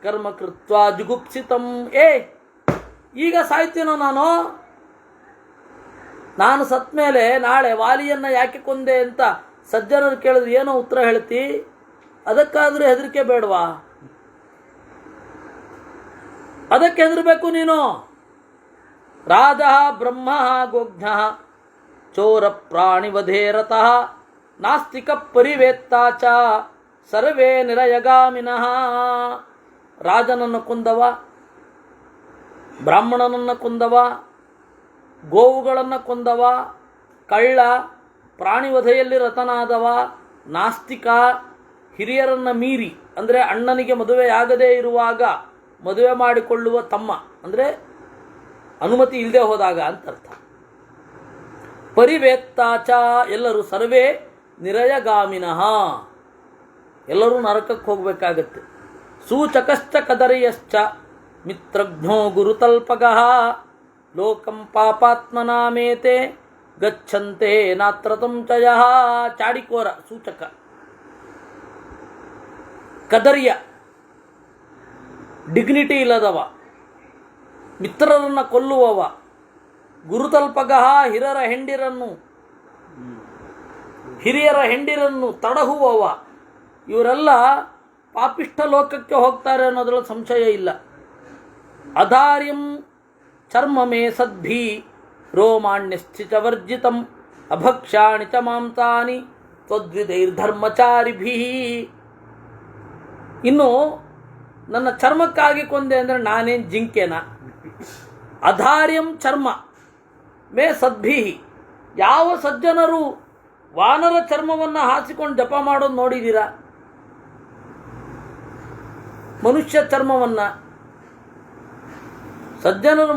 ಕರ್ಮ ಕೃತ್ವಾ ಜುಗುಪ್ಸಿತಂ. ಈಗ ಸಾಯ್ತೀನೋ ನಾನು ಸತ್ ಮೇಲೆ ನಾಳೆ ವಾಲಿಯನ್ನು ಯಾಕೆ ಕೊಂದೆ ಅಂತ ಸಜ್ಜನರು ಕೇಳಿದ್ರೆ ಏನೋ ಉತ್ತರ ಹೇಳ್ತಿ? ಅದಕ್ಕಾದರೂ ಹೆದರಿಕೆ ಬೇಡವಾ? ಅದಕ್ಕೆ ಹೆದರಬೇಕು ನೀನು. ರಾಜ ಬ್ರಹ್ಮ ಗೋಘ್ನ ಚೋರ ಪ್ರಾಣಿವಧೇ ರತಃ ನಾಸ್ತಿಕ ಪರಿವೇತ್ತಾ ಚ ಸರ್ವೇ ನಿರಯಗಾಮಿನಃ. ರಾಜನನ್ನು ಕೊಂದವ, ಬ್ರಾಹ್ಮಣನನ್ನು ಕೊಂದವ, ಗೋವುಗಳನ್ನು ಕೊಂದವ, ಕಳ್ಳ, ಪ್ರಾಣಿವಧೆಯಲ್ಲಿ ರತನಾದವ, ನಾಸ್ತಿಕ, ಹಿರಿಯರನ್ನು ಮೀರಿ ಅಂದರೆ ಅಣ್ಣನಿಗೆ ಮದುವೆಯಾಗದೇ ಇರುವಾಗ ಮದುವೆ ಮಾಡಿಕೊಳ್ಳುವ ತಮ್ಮ ಅಂದರೆ ಅನುಮತಿ ಇಲ್ಲದೆ ಹೋದಾಗ ಅಂತ ಅರ್ಥ. ಪರಿವೇತ್ತಾಚ ಎಲ್ಲರೂ ಸರ್ವೇ ನಿರಯಗಾಮಿನಃ ಎಲ್ಲರೂ ನರಕಕ್ಕೆ ಹೋಗಬೇಕಾಗತ್ತೆ. ಸೂಚಕಶ್ಚ ಕದರಿಯಶ್ಚ ಮಿತ್ರಘ್ನೋ ಗುರುತಲ್ಪಗಃ ಲೋಕಂ ಪಾಪಾತ್ಮನಾಮೇತೆ ಗಚ್ಚಂತೆ ನಾತ್ರ ತಂಚಯಃ. ಚಾಡಿಕೋರ ಸೂಚಕ, ಕದರ್ಯ ಡಿಗ್ನಿಟಿ ಇಲ್ಲದವ, ಮಿತ್ರರನ್ನು ಕೊಲ್ಲುವವ, ಗುರುತಲ್ಪಗಃ ಹಿರಿಯರ ಹೆಂಡಿರನ್ನು ತಡಹುವವ, ಇವರೆಲ್ಲ ಪಾಪಿಷ್ಠ ಲೋಕಕ್ಕೆ ಹೋಗ್ತಾರೆ ಅನ್ನೋದ್ರಲ್ಲಿ ಸಂಶಯ ಇಲ್ಲ. ಅಧಾರ್ಯಂ ಚರ್ಮ ಮೇ ಸದ್ಭಿ ರೋಮಾಣ್ಯಶ್ಚಿತ ವರ್ಜಿತಂ ಅಭಕ್ಷ್ಯಾಣಿ ಚ ಮಾಂಸಾನಿ ತ್ವದ್ವಿಧೈರ್ಧರ್ಮಚಾರಿಭಿ. ಇನ್ನು ನನ್ನ ಚರ್ಮಕ್ಕಾಗಿ ಕೊಂದೆ ಅಂದರೆ ನಾನೇನು ಜಿಂಕೆನ? ಅಧಾರ್ಯಂ ಚರ್ಮ ಮೇ ಸದ್ಭಿ. ಯಾವ ಸಜ್ಜನರು ವಾನರ ಚರ್ಮವನ್ನು ಹಾಸಿಕೊಂಡು ಜಪ ಮಾಡೋದು ನೋಡಿದ್ದೀರಾ? ಮನುಷ್ಯ ಚರ್ಮವನ್ನು ಸಜ್ಜನರು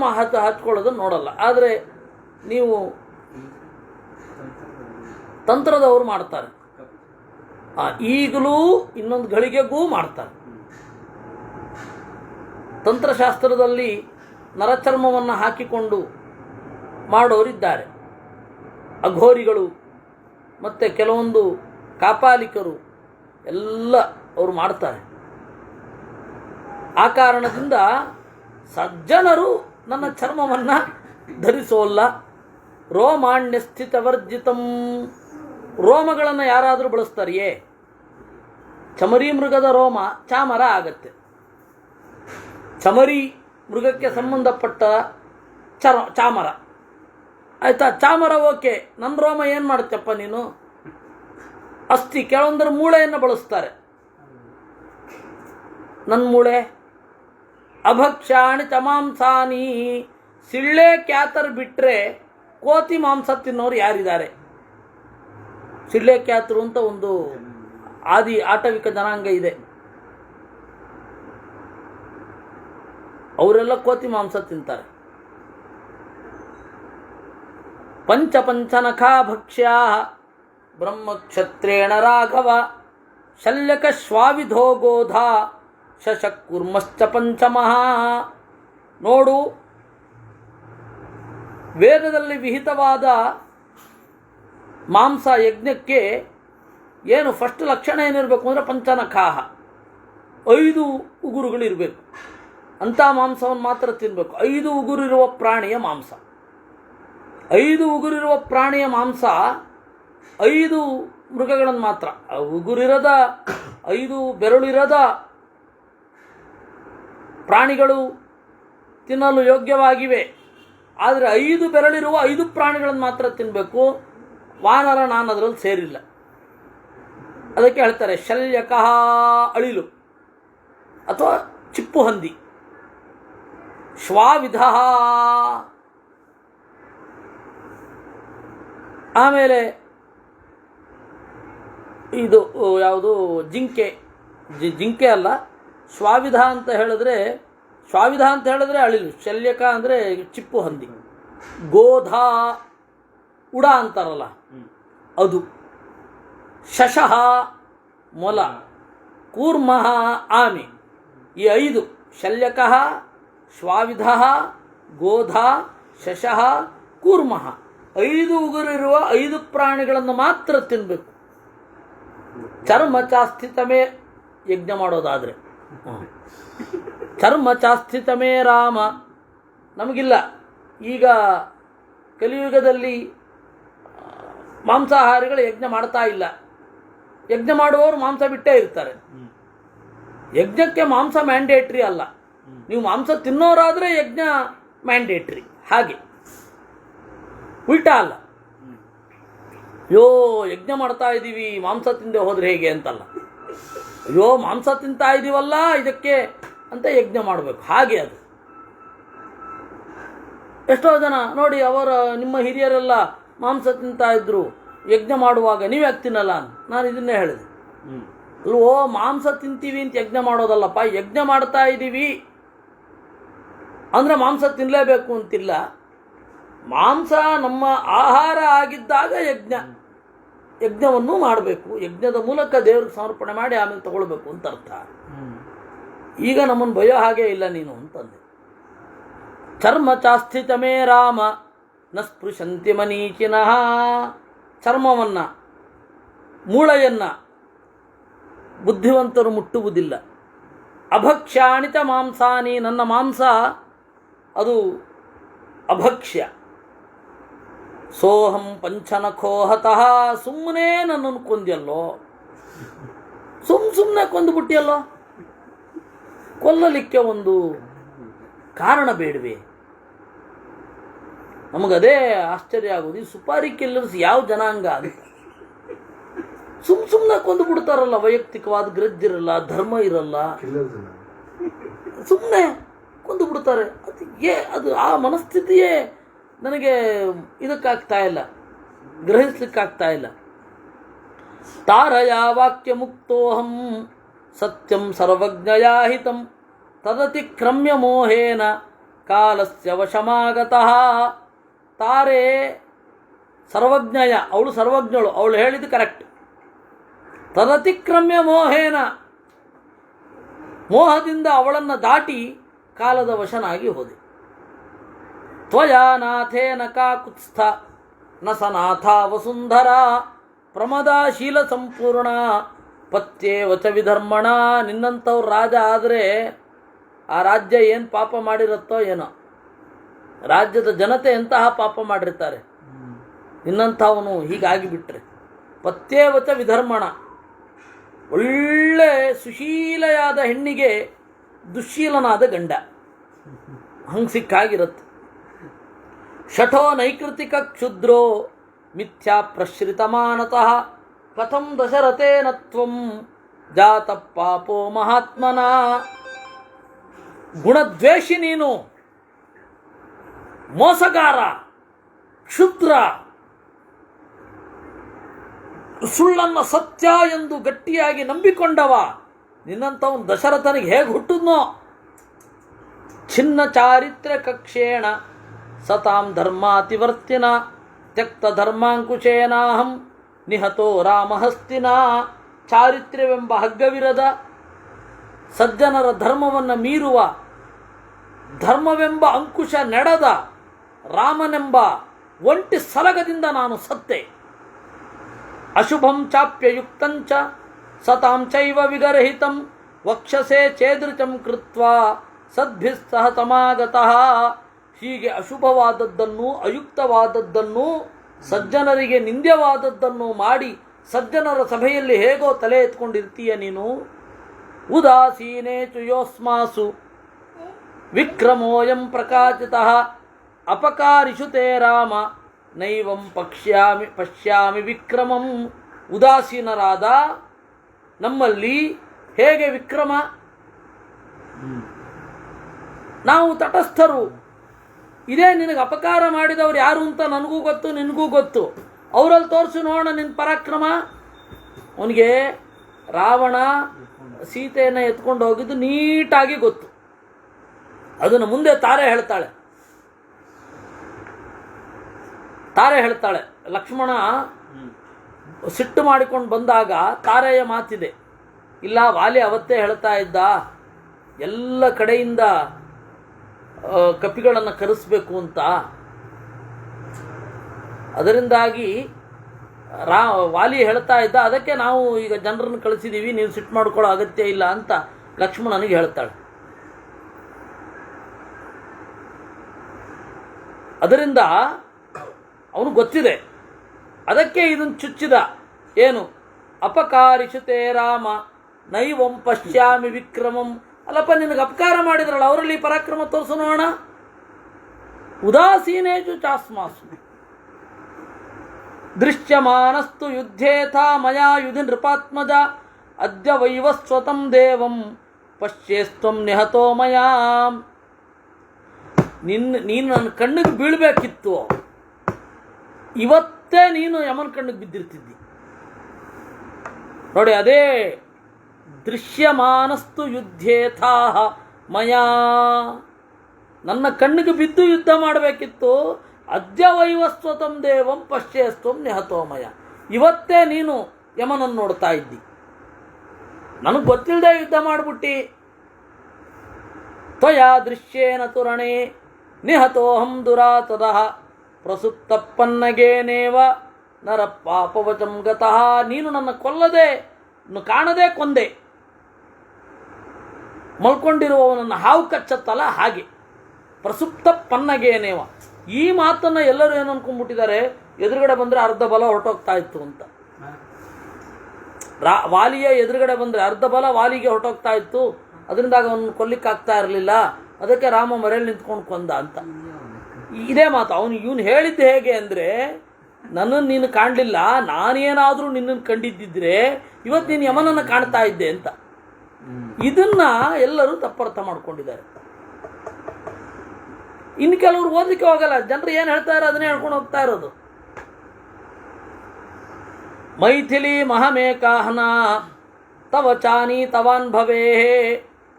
ಹಚ್ಕೊಳ್ಳೋದು ನೋಡಲ್ಲ. ಆದರೆ ನೀವು ತಂತ್ರದವರು ಮಾಡ್ತಾರೆ, ಈಗಲೂ ಇನ್ನೊಂದು ಗಳಿಗೆಗೂ ಮಾಡ್ತಾರೆ. ತಂತ್ರಶಾಸ್ತ್ರದಲ್ಲಿ ನರಚರ್ಮವನ್ನು ಹಾಕಿಕೊಂಡು ಮಾಡೋರಿದ್ದಾರೆ, ಅಘೋರಿಗಳು ಮತ್ತು ಕೆಲವೊಂದು ಕಾಪಾಲಿಕರು ಎಲ್ಲ ಅವರು ಮಾಡ್ತಾರೆ. ಆ ಕಾರಣದಿಂದ ಸಜ್ಜನರು ನನ್ನ ಚರ್ಮವನ್ನು ಧರಿಸೋಲ್ಲ. ರೋಮಾಣ್ಯ ಸ್ಥಿತವರ್ಜಿತಂ. ರೋಮಗಳನ್ನು ಯಾರಾದರೂ ಬಳಸ್ತಾರೆಯೇ? ಚಮರಿ ಮೃಗದ ರೋಮ ಚಾಮರ ಆಗತ್ತೆ. ಚಮರಿ ಮೃಗಕ್ಕೆ ಸಂಬಂಧಪಟ್ಟ ಚಾಮರ ಆಯ್ತಾ? ಚಾಮರ ಓಕೆ, ನನ್ನ ರೋಮ ಏನು ಮಾಡುತ್ತಪ್ಪ ನೀನು? ಅಸ್ಥಿ, ಕೆಲವೊಂದರ ಮೂಳೆಯನ್ನು ಬಳಸ್ತಾರೆ. ನನ್ನ ಮೂಳೆ ಅಭಕ್ಷ್ಯಾಣಿ ಚಮಾಂಸಾನಿ. ಸಿಳ್ಳೆ ಕ್ಯಾತರ್ ಬಿಟ್ಟರೆ ಕೋತಿ ಮಾಂಸ ತಿನ್ನೋರು ಯಾರಿದ್ದಾರೆ? ಸಿಳ್ಳೆ ಕ್ಯಾತರು ಅಂತ ಒಂದು ಆದಿ ಆಟವಿಕ ಜನಾಂಗ ಇದೆ, ಅವರೆಲ್ಲ ಕೋತಿ ಮಾಂಸ ತಿಂತಾರೆ. ಪಂಚಪಂಚನಖಾ ಭಕ್ಷ್ಯಾ ಬ್ರಹ್ಮಕ್ಷತ್ರೇಣ ರಾಘವ ಶಲ್ಯಕ ಶ್ವಾವಿಧೋ ಗೋಧ ಶಶಕುರ್ಮಶ್ಚ ಪಂಚಮಃ. ನೋಡು, ವೇದದಲ್ಲಿ ವಿಹಿತವಾದ ಮಾಂಸ ಯಜ್ಞಕ್ಕೆ ಏನು ಫಸ್ಟ್ ಲಕ್ಷಣ ಏನಿರಬೇಕು ಅಂದರೆ ಪಂಚನಖಾಹ, 5 ಉಗುರುಗಳಿರಬೇಕು. ಅಂಥ ಮಾಂಸವನ್ನು ಮಾತ್ರ ತಿನ್ನಬೇಕು. 5 ಉಗುರಿರುವ ಪ್ರಾಣಿಯ ಮಾಂಸ, 5 ಉಗುರಿರುವ ಪ್ರಾಣಿಯ ಮಾಂಸ 5 ಮೃಗಗಳನ್ನು ಮಾತ್ರ. ಉಗುರಿರದ 5 ಬೆರಳಿರದ ಪ್ರಾಣಿಗಳು ತಿನ್ನಲು ಯೋಗ್ಯವಾಗಿವೆ, ಆದರೆ 5 ಬೆರಳಿರುವ 5 ಪ್ರಾಣಿಗಳನ್ನು ಮಾತ್ರ ತಿನ್ನಬೇಕು. ವಾನರ ನಾನು ಅದರಲ್ಲಿ ಸೇರಿಲ್ಲ. ಅದಕ್ಕೆ ಹೇಳ್ತಾರೆ ಶಲ್ಯಕಃ, ಅಳಿಲು ಅಥವಾ ಚಿಪ್ಪು ಹಂದಿ. ಶ್ವಾವಿಧ, ಆಮೇಲೆ ಇದು ಯಾವುದು ಜಿಂಕೆ, ಜಿಂಕೆ ಅಲ್ಲ, ಶ್ವಾವಿಧ ಅಂತ ಹೇಳಿದ್ರೆ ಅಳಿಲು, ಶಲ್ಯಕ ಅಂದರೆ ಚಿಪ್ಪು ಹಂದಿ. ಗೋಧ, ಉಡ ಅಂತಾರಲ್ಲ ಅದು. ಶಶಃ, ಮೊಲ. ಕೂರ್ಮಃ, ಆಮೆ. ಈ 5 ಶಲ್ಯಕಃ, ಶ್ವಾವಿಧ, ಗೋಧ, ಶಶಃ, ಕೂರ್ಮಃ 5 ಉಗುರಿರುವ 5 ಪ್ರಾಣಿಗಳನ್ನು ಮಾತ್ರ ತಿನ್ನಬೇಕು. ಚರ್ಮ ಚಾಸ್ಥಿತಮೇ ಯಜ್ಞ ಮಾಡೋದಾದರೆ ಚರ್ಮ ಚಾಸ್ಥಿತಮೇ ರಾಮ. ನಮಗಿಲ್ಲ, ಈಗ ಕಲಿಯುಗದಲ್ಲಿ ಮಾಂಸಾಹಾರಿಗಳು ಯಜ್ಞ ಮಾಡ್ತಾ ಇಲ್ಲ. ಯಜ್ಞ ಮಾಡುವವರು ಮಾಂಸ ಬಿಟ್ಟೇ ಇರ್ತಾರೆ. ಯಜ್ಞಕ್ಕೆ ಮಾಂಸ ಮ್ಯಾಂಡೇಟ್ರಿ ಅಲ್ಲ. ನೀವು ಮಾಂಸ ತಿನ್ನೋರಾದರೆ ಯಜ್ಞ ಮ್ಯಾಂಡೇಟ್ರಿ. ಹಾಗೆ ಉಲ್ಟಾ ಅಲ್ಲ. ಅಯ್ಯೋ ಯಜ್ಞ ಮಾಡ್ತಾ ಇದ್ದೀವಿ, ಮಾಂಸ ತಿಂದೆ ಹೋದ್ರೆ ಹೇಗೆ ಅಂತಲ್ಲ. ಅಯ್ಯೋ ಮಾಂಸ ತಿಂತಾ ಇದ್ದೀವಲ್ಲ ಇದಕ್ಕೆ ಅಂತ ಯಜ್ಞ ಮಾಡಬೇಕು, ಹಾಗೆ ಅದು. ಎಷ್ಟೋ ಜನ ನೋಡಿ, ನಿಮ್ಮ ಹಿರಿಯರೆಲ್ಲ ಮಾಂಸ ತಿಂತಾ ಇದ್ರು, ಯಜ್ಞ ಮಾಡುವಾಗ ನೀವು ಯಾಕೆ ತಿನ್ನಲ್ಲ ಅಂತ ನಾನು ಇದನ್ನೇ ಹೇಳಿದೆ. ಅಲ್ವೋ, ಮಾಂಸ ತಿಂತೀವಿ ಅಂತ ಯಜ್ಞ ಮಾಡೋದಲ್ಲಪ್ಪ, ಯಜ್ಞ ಮಾಡ್ತಾ ಇದ್ದೀವಿ ಅಂದರೆ ಮಾಂಸ ತಿನ್ನಲೇಬೇಕು ಅಂತಿಲ್ಲ. ಮಾಂಸ ನಮ್ಮ ಆಹಾರ ಆಗಿದ್ದಾಗ ಯಜ್ಞವನ್ನು ಮಾಡಬೇಕು, ಯಜ್ಞದ ಮೂಲಕ ದೇವ್ರಿಗೆ ಸಮರ್ಪಣೆ ಮಾಡಿ ಆಮೇಲೆ ತಗೊಳ್ಬೇಕು ಅಂತ ಅರ್ಥ. ಈಗ ನಮ್ಮನ್ನು ಭಯ ಹಾಗೆ ಇಲ್ಲ ನೀನು ಅಂತಂದೆ. ಚರ್ಮ ಚಾಸ್ಥಿತ ಮೇ ರಾಮ ನ ಸ್ಪೃಶಂತಿ ಮನೀಚಿನಃ. ಚರ್ಮವನ್ನು, ಮೂಳೆಯನ್ನು ಬುದ್ಧಿವಂತರು ಮುಟ್ಟುವುದಿಲ್ಲ. ಅಭಕ್ಷ್ಯಾಣಿತ ಮಾಂಸಾನಿ, ನನ್ನ ಮಾಂಸ ಅದು ಅಭಕ್ಷ್ಯ. ಸೋಹಂ ಪಂಚನಖೋಹತಃ, ಸುಮ್ಮನೆ ನನ್ನನ್ನು ಕೊಂದ್ಯಲ್ಲೋ, ಸುಮ್ಮನೆ ಕೊಂದುಬಿಟ್ಟಿಯಲ್ಲೋ, ಕೊಲ್ಲಲಿಕ್ಕೆ ಒಂದು ಕಾರಣ ಬೇಡವೆ? ನಮಗದೇ ಆಶ್ಚರ್ಯ ಆಗೋದು, ಈ ಸುಪಾರಿ ಕಿಲ್ಲರ್ಸ್ ಯಾವ ಜನಾಂಗ ಅಂತ. ಸುಮ್ಮನೆ ಕೊಂದು ಬಿಡ್ತಾರಲ್ಲ, ವೈಯಕ್ತಿಕವಾದ ಗ್ರಜ್ಜಿರಲ್ಲ, ಧರ್ಮ ಇರಲ್ಲ, ಸುಮ್ಮನೆ ಕೊಂದು ಬಿಡ್ತಾರೆ. ಅದು ಆ ಮನಸ್ಥಿತಿಯೇ ನನಗೆ ಇದಕ್ಕಾಗ್ತಾ ಇಲ್ಲ, ಗ್ರಹಿಸ್ಲಿಕ್ಕಾಗ್ತಾ ಇಲ್ಲ. ತಾರಯ ವಾಕ್ಯ ಮುಕ್ತೋಹಂ ಸತ್ಯಂ ಸರ್ವಜ್ಞಯಾಹಿತಂ ತದತಿಕ್ರಮ್ಯ ಮೋಹೇನ ಕಾಲಸ್ಯ ವಶಮಾಗತಃ. ತಾರೆ ಸರ್ವಜ್ಞಯ, ಅವಳು ಸರ್ವಜ್ಞಳು, ಅವಳು ಹೇಳಿದ್ದು ಕರೆಕ್ಟ್. ತದತಿಕ್ರಮ್ಯ ಮೋಹೇನ, ಮೋಹದಿಂದ ಅವಳನ್ನು ದಾಟಿ ಕಾಲದ ವಶನಾಗಿ ಹೋದೆ. ತ್ವಯಾ ನಾಥೇನ ಕಾಕುತ್ಸ್ಥ ನ ಸನಾಥ ವಸುಂಧರ ಪ್ರಮದಾಶೀಲ ಸಂಪೂರ್ಣ ಪತ್ಯೇ ವಚ ವಿಧರ್ಮಣ. ನಿನ್ನಂಥವ್ರು ರಾಜ ಆದರೆ ಆ ರಾಜ್ಯ ಏನು ಪಾಪ ಮಾಡಿರುತ್ತೋ ಏನೋ, ರಾಜ್ಯದ ಜನತೆ ಎಂತಹ ಪಾಪ ಮಾಡಿರ್ತಾರೆ, ನಿನ್ನಂಥವನು ಹೀಗಾಗಿ ಬಿಟ್ರೆ. ಪತ್ಯೇ ವಚ ವಿಧರ್ಮಣ, ಒಳ್ಳೆ ಸುಶೀಲೆಯಾದ ಹೆಣ್ಣಿಗೆ ದುಶ್ಶೀಲನಾದ ಗಂಡ, ಹಂಗೆ ಸಿಕ್ಕಾಗಿರುತ್ತೆ. ಶಠೋ ನೈಕೃತಿಕ ಕ್ಷುದ್ರೋ ಮಿಥ್ಯಾ ಪ್ರಶ್ರಿತಮಾನತಃ ಕಥಂ ದಶರಥೇನ ತ್ವಂ ಜಾತ ಪಾಪೋ ಮಹಾತ್ಮನ. ಗುಣದ್ವೇಷಿ ನೀನು, ಮೋಸಗಾರ, ಕ್ಷುದ್ರ, ಸುಳ್ಳನ್ನು ಸತ್ಯ ಎಂದು ಗಟ್ಟಿಯಾಗಿ ನಂಬಿಕೊಂಡವ, ನಿನ್ನಂಥವನು ದಶರಥನಿಗೆ ಹೇಗೆ ಹುಟ್ಟಿದ್ನೋ. ಛಿನ್ನ ಚಾರಿತ್ರ್ಯ ಕಕ್ಷೇಣ ಸತಾಂ ಧರ್ಮಾತಿವರ್ತಿನ ತ್ಯಕ್ತ ಧರ್ಮಾಂಕುಶೇನಾಹಂ ನಿಹತೋ ರಾಮಹಸ್ತಿನ. ಚಾರಿತ್ರ್ಯವೆಂಬ ಹಗ್ಗವಿರದ, ಸಜ್ಜನರ ಧರ್ಮವನ್ನು ಮೀರುವ, ಧರ್ಮವೆಂಬ ಅಂಕುಶ ನೆಡದ ರಾಮನೆಂಬ ಒಂಟಿ ಸಲಗದಿಂದ ನಾನು ಸತ್ತೆ. ಅಶುಭಂ ಚಾಪ್ಯಯುಕ್ತಂಚ ಸತಾಂ ಚೈವ ವಿಗರಹಿತಂ ವಕ್ಷಸೆ ಛೇದೃಚಂ ಕೃತ್ವಾ ಸದ್ಭಿಸ್ಸಹ ತಮಾಗತಃ. ಹೀಗೆ ಅಶುಭವಾದದ್ದನ್ನು, ಅಯುಕ್ತವಾದದ್ದನ್ನು, ಸಜ್ಜನರಿಗೆ ನಿಂದ್ಯವಾದದ್ದನ್ನು ಮಾಡಿ ಸಜ್ಜನರ ಸಭೆಯಲ್ಲಿ ಹೇಗೋ ತಲೆ ಎತ್ಕೊಂಡಿರ್ತೀಯ ನೀನು. ಉದಾಸೀನೇಚು ಯೋಸ್ಮಾಸು ವಿಕ್ರಮೋಯಂ ಪ್ರಕಾಶಿತಃ ಅಪಕಾರಿಷು ತೇ ರಾಮ ನೈವಂ ಪಶ್ಯಾಮಿ ವಿಕ್ರಮಂ. ಉದಾಸೀನರಾದ ನಮ್ಮಲ್ಲಿ ಹೇಗೆ ವಿಕ್ರಮ? ನಾವು ತಟಸ್ಥರು. ಇದೇ ನಿನಗೆ ಅಪಕಾರ ಮಾಡಿದವರು ಯಾರು ಅಂತ ನನಗೂ ಗೊತ್ತು, ನಿನಗೂ ಗೊತ್ತು. ಅವರಲ್ಲಿ ತೋರಿಸು ನೋಡೋಣ ನಿನ್ನ ಪರಾಕ್ರಮ. ಅವನಿಗೆ ರಾವಣ ಸೀತೆಯನ್ನು ಎತ್ಕೊಂಡು ಹೋಗಿದ್ದು ನೀಟಾಗಿ ಗೊತ್ತು. ಅದನ್ನು ಮುಂದೆ ತಾರೆ ಹೇಳ್ತಾಳೆ. ಲಕ್ಷ್ಮಣ ಸಿಟ್ಟು ಮಾಡಿಕೊಂಡು ಬಂದಾಗ ತಾರೆಯ ಮಾತಿದೆ. ಇಲ್ಲ, ವಾಲಿ ಅವತ್ತೇ ಹೇಳ್ತಾ ಇದ್ದ, ಎಲ್ಲ ಕಡೆಯಿಂದ ಕಪಿಗಳನ್ನು ಕರೆಸಬೇಕು ಅಂತ. ಅದರಿಂದಾಗಿ ವಾಲಿ ಹೇಳ್ತಾ ಇದ್ದ, ಅದಕ್ಕೆ ನಾವು ಈಗ ಜನರನ್ನು ಕಳಿಸಿದ್ದೀವಿ, ನೀವು ಸಿಟ್ಟು ಮಾಡ್ಕೊಳ್ಳೋ ಅಗತ್ಯ ಇಲ್ಲ ಅಂತ ಲಕ್ಷ್ಮಣನಿಗೆ ಹೇಳ್ತಾಳೆ. ಅದರಿಂದ ಅವನು ಗೊತ್ತಿದೆ, ಅದಕ್ಕೆ ಇದನ್ನು ಚುಚ್ಚಿದ. ಏನು? ಅಪಕಾರಿಷುತೆ ರಾಮ ನೈವಂ ಪಶ್ಯಾಮಿ ವಿಕ್ರಮಂ. ಅಲ್ಲಪ್ಪ, ನಿನಗೆ ಅಪಕಾರ ಮಾಡಿದ್ರಲ್ಲ, ಅವರಲ್ಲಿ ಪರಾಕ್ರಮ ತೋರಿಸು ನೋಡೋಣ. ಉದಾಸೀನೇಷು ಚಾಸ್ಮಾಸು ದೃಶ್ಯಮಾನಸ್ತು ಯುದ್ಧೇಥ ಮಯಾ ಯುಧಿ ನೃಪಾತ್ಮಜ ಅದ್ಯ ವೈವಸ್ವತಂ ದೇವಂ ಪಶ್ಯೇಸ್ತ್ವಂ ನಿಹತೋ ಮಯಾ. ನೀನು ನನ್ನ ಕಣ್ಣಿಗೆ ಬೀಳಬೇಕಿತ್ತು, ಇವತ್ತೇ ನೀನು ಯಮನ ಕಣ್ಣಿಗೆ ಬಿದ್ದಿರ್ತಿದ್ದಿ. ನೋಡಿ, ಅದೇ ದೃಶ್ಯಮಾನಸ್ತು ಯುದ್ಧೇಥಾ ಮಯಾ, ನನ್ನ ಕಣ್ಣಿಗೆ ಬಿದ್ದು ಯುದ್ಧ ಮಾಡಬೇಕಿತ್ತು. ಅದ್ಯ ವೈವಸ್ವತಂ ದೇವಂ ಪಶ್ಯೇಸ್ತ್ವಂ ನಿಹತೋಮಯ, ಇವತ್ತೇ ನೀನು ಯಮನನ್ನು ನೋಡ್ತಾ ಇದ್ದಿ, ನನಗೆ ಗೊತ್ತಿಲ್ಲದೆ ಯುದ್ಧ ಮಾಡಿಬಿಟ್ಟು. ತ್ವಯಾ ದೃಶ್ಯೇನ ತುರಣೆ ನಿಹತೋಹಂ ದುರಾತದಃ ಪ್ರಸುಪ್ತಪ್ಪನ್ನಗೇನೇವ ನರ ಪಾಪವಚಂ ಗತಃ. ನೀನು ನನ್ನ ಕೊಲ್ಲದೆ, ಕಾಣದೆ ಕೊಂದೆ, ಮಲ್ಕೊಂಡಿರುವವನನ್ನು ಹಾವು ಕಚ್ಚತ್ತಲ್ಲ ಹಾಗೆ. ಪ್ರಸುಪ್ತ ಪನ್ನಗೇನೇವ, ಈ ಮಾತನ್ನು ಎಲ್ಲರೂ ಏನು ಅನ್ಕೊಂಡ್ಬಿಟ್ಟಿದ್ದಾರೆ, ಎದುರುಗಡೆ ಬಂದರೆ ಅರ್ಧ ಬಲ ಹೊರಟೋಗ್ತಾ ಇತ್ತು ಅಂತ. ವಾಲಿಯ ಎದುರುಗಡೆ ಬಂದರೆ ಅರ್ಧ ಬಲ ವಾಲಿಗೆ ಹೊರಟೋಗ್ತಾ ಇತ್ತು, ಅದರಿಂದಾಗ ಅವನು ಕೊಲ್ಲಿಕ್ಕಾಗ್ತಾ ಇರಲಿಲ್ಲ, ಅದಕ್ಕೆ ರಾಮ ಮರೆಯಲ್ಲಿ ನಿಂತ್ಕೊಂಡು ಕೊಂದ ಅಂತ. ಇದೇ ಮಾತು ಇವನು ಹೇಳಿದ್ದು ಹೇಗೆ ಅಂದರೆ, ನನ್ನನ್ನು ನೀನು ಕಾಣಲಿಲ್ಲ, ನಾನೇನಾದರೂ ನಿನ್ನನ್ನು ಕಂಡಿದ್ದಿದ್ರೆ ಇವತ್ತು ನೀನು ಯಮನನ್ನು ಕಾಣ್ತಾ ಇದ್ದೆ ಅಂತ. ಇದನ್ನ ಎಲ್ಲರೂ ತಪ್ಪರ್ಥ ಮಾಡ್ಕೊಂಡಿದ್ದಾರೆ. ಇನ್ನು ಕೆಲವರು ಓದಲಿಕ್ಕೆ ಹೋಗಲ್ಲ, ಜನರು ಏನು ಹೇಳ್ತಾರೆ ಅದನ್ನೇ ಹೇಳ್ಕೊಂಡು ಹೋಗ್ತಾ ಇರೋದು. ಮೈಥಿಲಿ ಮಹಮೇಕಾಹನ ತವ ಚಾನಿ ತವಾನ್ ಭವೇ.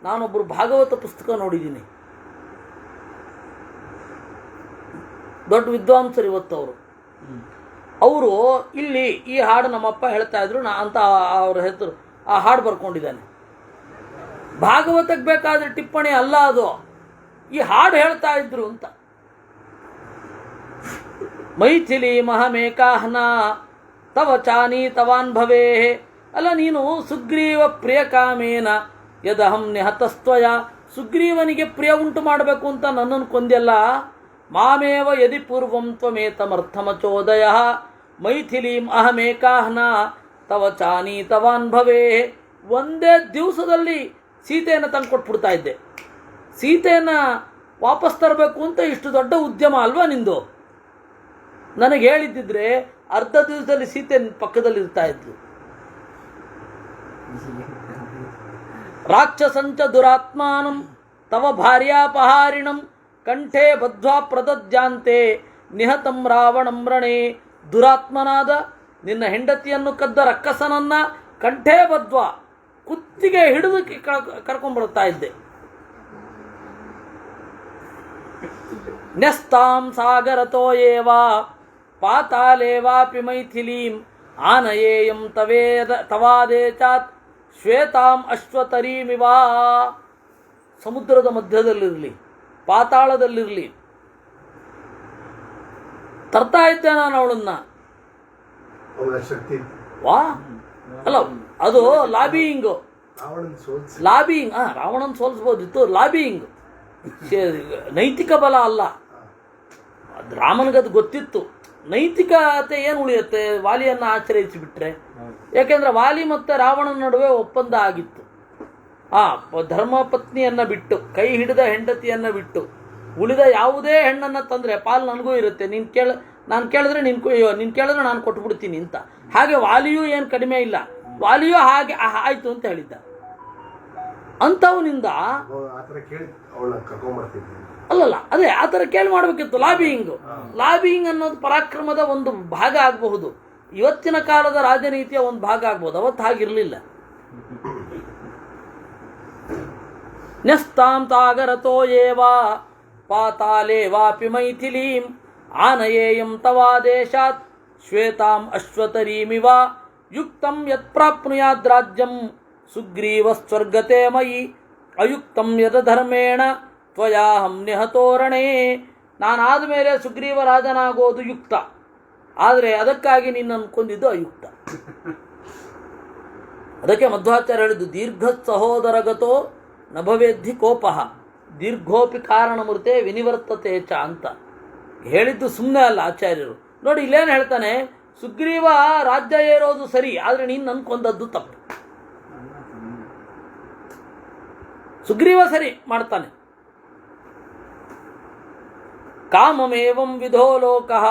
ನಾನೊಬ್ಬರು ಭಾಗವತ ಪುಸ್ತಕ ನೋಡಿದ್ದೀನಿ, ದೊಡ್ಡ ವಿದ್ವಾಂಸರು ಇವತ್ತವರು. ಅವರು ಇಲ್ಲಿ ಈ ಹಾಡು ನಮ್ಮಪ್ಪ ಹೇಳ್ತಾ ಇದ್ರು ಅಂತ ಅವ್ರ ಹೆಸರು ಆ ಹಾಡು ಬರ್ಕೊಂಡಿದ್ದಾನೆ. ಭಾಗವತಕ್ಕೆ ಬೇಕಾದ್ರೆ ಟಿಪ್ಪಣಿ ಅಲ್ಲ ಅದು, ಈ ಹಾಡು ಹೇಳ್ತಾ ಇದ್ರು ಅಂತ. ಮೈಥಿಲಿ ಮಹಮೇಕಾಹನ ತವ ಚಾನಿ ತವಾನ್ ಭವೇ. ಅಲ್ಲ, ನೀನು ಸುಗ್ರೀವ ಪ್ರಿಯ ಕಾಮೇನ ಯದಹಂ ನಿಹತಸ್ತ್ವಯ, ಸುಗ್ರೀವನಿಗೆ ಪ್ರಿಯ ಉಂಟು ಮಾಡಬೇಕು ಅಂತ ನನ್ನನ್ನು ಕೊಂದೆಲ್ಲ. ಮಾಮೇವ ಯದಿ ಪೂರ್ವಂ ತ್ವಮೇತಮರ್ಥಮಚೋದಯ ಮೈಥಿಲೀಂ ಅಹಮೇಕಾಹನ ತವ ಚಾನಿ ತವಾನ್ ಭವೇ. ಒಂದೇ ದಿವಸದಲ್ಲಿ ಸೀತೆಯನ್ನು ತಂದು ಕೊಟ್ಬಿಡ್ತಾ ಇದ್ದೆ, ಸೀತೆಯನ್ನು ವಾಪಸ್ ತರಬೇಕು ಅಂತ ಇಷ್ಟು ದೊಡ್ಡ ಉದ್ಯಮ ಅಲ್ವಾ ನಿಂದು. ನನಗೆ ಹೇಳಿದ್ದಿದ್ರೆ ಅರ್ಧ ದಿವಸದಲ್ಲಿ ಸೀತೆ ಪಕ್ಕದಲ್ಲಿ ಇರ್ತಾ ಇದ್ಲು. ರಾಕ್ಷಸಂಚ ದುರಾತ್ಮಾನಂ ತವ ಭಾರ್ಯಾಪಹಾರಿಣಂ ಕಂಠೆ ಬದ್ಧ್ವಾ ಪ್ರದದ್ಯಾಂತೆ ನಿಹತಂ ರಾವಣಂ ರಣೇ. ದುರಾತ್ಮನಾದ ನಿನ್ನ ಹೆಂಡತಿಯನ್ನು ಕದ್ದ ರಕ್ಕಸನನ್ನ ಕಂಠೆ ಬದ್ಧ್ವಾ, ಕುತ್ತಿಗೆ ಹಿಡಿದು ಕರ್ಕೊಂಡ್ಬರ್ತಾ ಇದ್ದೆ. ನ್ಯಸ್ತಾಂ ಸಾಗರತೋ ಏವ ಪಾತಾಲೇವಾಪಿ ಮೈಥಿಲೀಂ ಆನಯೇಯಂ ತವಾದೇಚಾತ್ ಶ್ವೇತಾಂ ಅಶ್ವತರೀಮಿವ. ಸಮುದ್ರದ ಮಧ್ಯದಲ್ಲಿರಲಿ, ಪಾತಾಳದಲ್ಲಿರಲಿ, ತರ್ತಾ ಇದ್ದೆ ನಾನು ಅವಳನ್ನ. ವಾ ಅಲ್ಲ, ಅದು ಲಾಬಿಯಿಂಗ್. ರಾವಣನ್ ಸೋಲಿಸ್ಬೋದಿತ್ತು, ಲಾಬಿಯಿಂಗ್, ನೈತಿಕ ಬಲ ಅಲ್ಲ. ರಾಮನಿಗದು ಗೊತ್ತಿತ್ತು. ನೈತಿಕತೆ ಏನು ಉಳಿಯುತ್ತೆ ವಾಲಿಯನ್ನು ಆಶ್ರಯಿಸಿಬಿಟ್ರೆ? ಯಾಕೆಂದ್ರೆ ವಾಲಿ ಮತ್ತು ರಾವಣನ ನಡುವೆ ಒಪ್ಪಂದ ಆಗಿತ್ತು. ಧರ್ಮಪತ್ನಿಯನ್ನು ಬಿಟ್ಟು, ಕೈ ಹಿಡಿದ ಹೆಂಡತಿಯನ್ನು ಬಿಟ್ಟು ಉಳಿದ ಯಾವುದೇ ಹೆಣ್ಣನ್ನು ತಂದರೆ ಪಾಲು ನನಗೂ ಇರುತ್ತೆ, ನಾನು ಕೇಳಿದ್ರೆ ನೀನು ಕೇಳಿದ್ರೆ ನಾನು ಕೊಟ್ಬಿಡ್ತೀನಿ ಅಂತ. ಹಾಗೆ ವಾಲಿಯೂ ಏನು ಕಡಿಮೆ ಇಲ್ಲ, ವಾಲಿಯೂ ಹಾಗೆ ಆಯಿತು ಅಂತ ಹೇಳಿದ್ದ. ಅಂಥವನಿಂದ ಅಲ್ಲಲ್ಲ, ಅದೇ ಆ ಥರ ಕೇಳಿ ಮಾಡಬೇಕಿತ್ತು. ಲಾಬಿಯಿಂಗ್ ಅನ್ನೋದು ಪರಾಕ್ರಮದ ಒಂದು ಭಾಗ ಆಗಬಹುದು, ಇವತ್ತಿನ ಕಾಲದ ರಾಜನೀತಿಯ ಒಂದು ಭಾಗ ಆಗ್ಬೋದು. ಅವತ್ತು ಹಾಗಿರಲಿಲ್ಲ. ನ್ಯಸ್ತಾಂ ತಾಗರತೋ ಏವ ಪಾತಾಲೇ ವಾಪಿ ಮೈಥಿಲೀಂ ಆನಯೇಯಂ ತವಾದೇಶಾತ್ ಶ್ವೇತಾಂ ಅಶ್ವತರೀಮಿವ ಯುಕ್ತಂ ಯತ್ ಪ್ರಾಪ್ನುಯಾದ್ ರಾಜ್ಯಂ ಸುಗ್ರೀವಸ್ವರ್ಗತೆ ಮಯಿ ಅಯುಕ್ತಂ ಯದ ಧರ್ಮೇಣ ತ್ವಯಾಹಂ ನಿಹತೋರಣೇ. ನಾನಾದ ಮೇಲೆ ಸುಗ್ರೀವ ರಾಜನಾಗೋದು ಯುಕ್ತ, ಆದರೆ ಅದಕ್ಕಾಗಿ ನಿನ್ನನ್ನು ಕೊಂದಿದ್ದು ಅಯುಕ್ತ. ಅದಕ್ಕೆ ಮಧ್ವಾಚಾರ್ಯ ಹೇಳಿದ್ದು ದೀರ್ಘ ಸಹೋದರಗತೋ ನಭವೇದ್ಧಿ ಕೋಪಃ ದೀರ್ಘೋಪಿ ಕಾರಣಮೃತೆ ವಿನಿವರ್ತತೆ ಚ ಅಂತ ಹೇಳಿದ್ದು ಸುಮ್ಮನೆ ಅಲ್ಲ ಆಚಾರ್ಯರು. ನೋಡಿ ಇಲ್ಲೇನು ಹೇಳ್ತಾನೆ, ಸುಗ್ರೀವ ರಾಜ್ಯ ಏರೋದು ಸರಿ, ಆದರೆ ನೀನು ನನ್ನ ಕೊಂದದ್ದು ತಪ್ಪು. ಸುಗ್ರೀವ ಸರಿ ಮಾಡ್ತಾನೆ, ಕಾಮಮೇವಂ ವಿಧೋ ಲೋಕಃ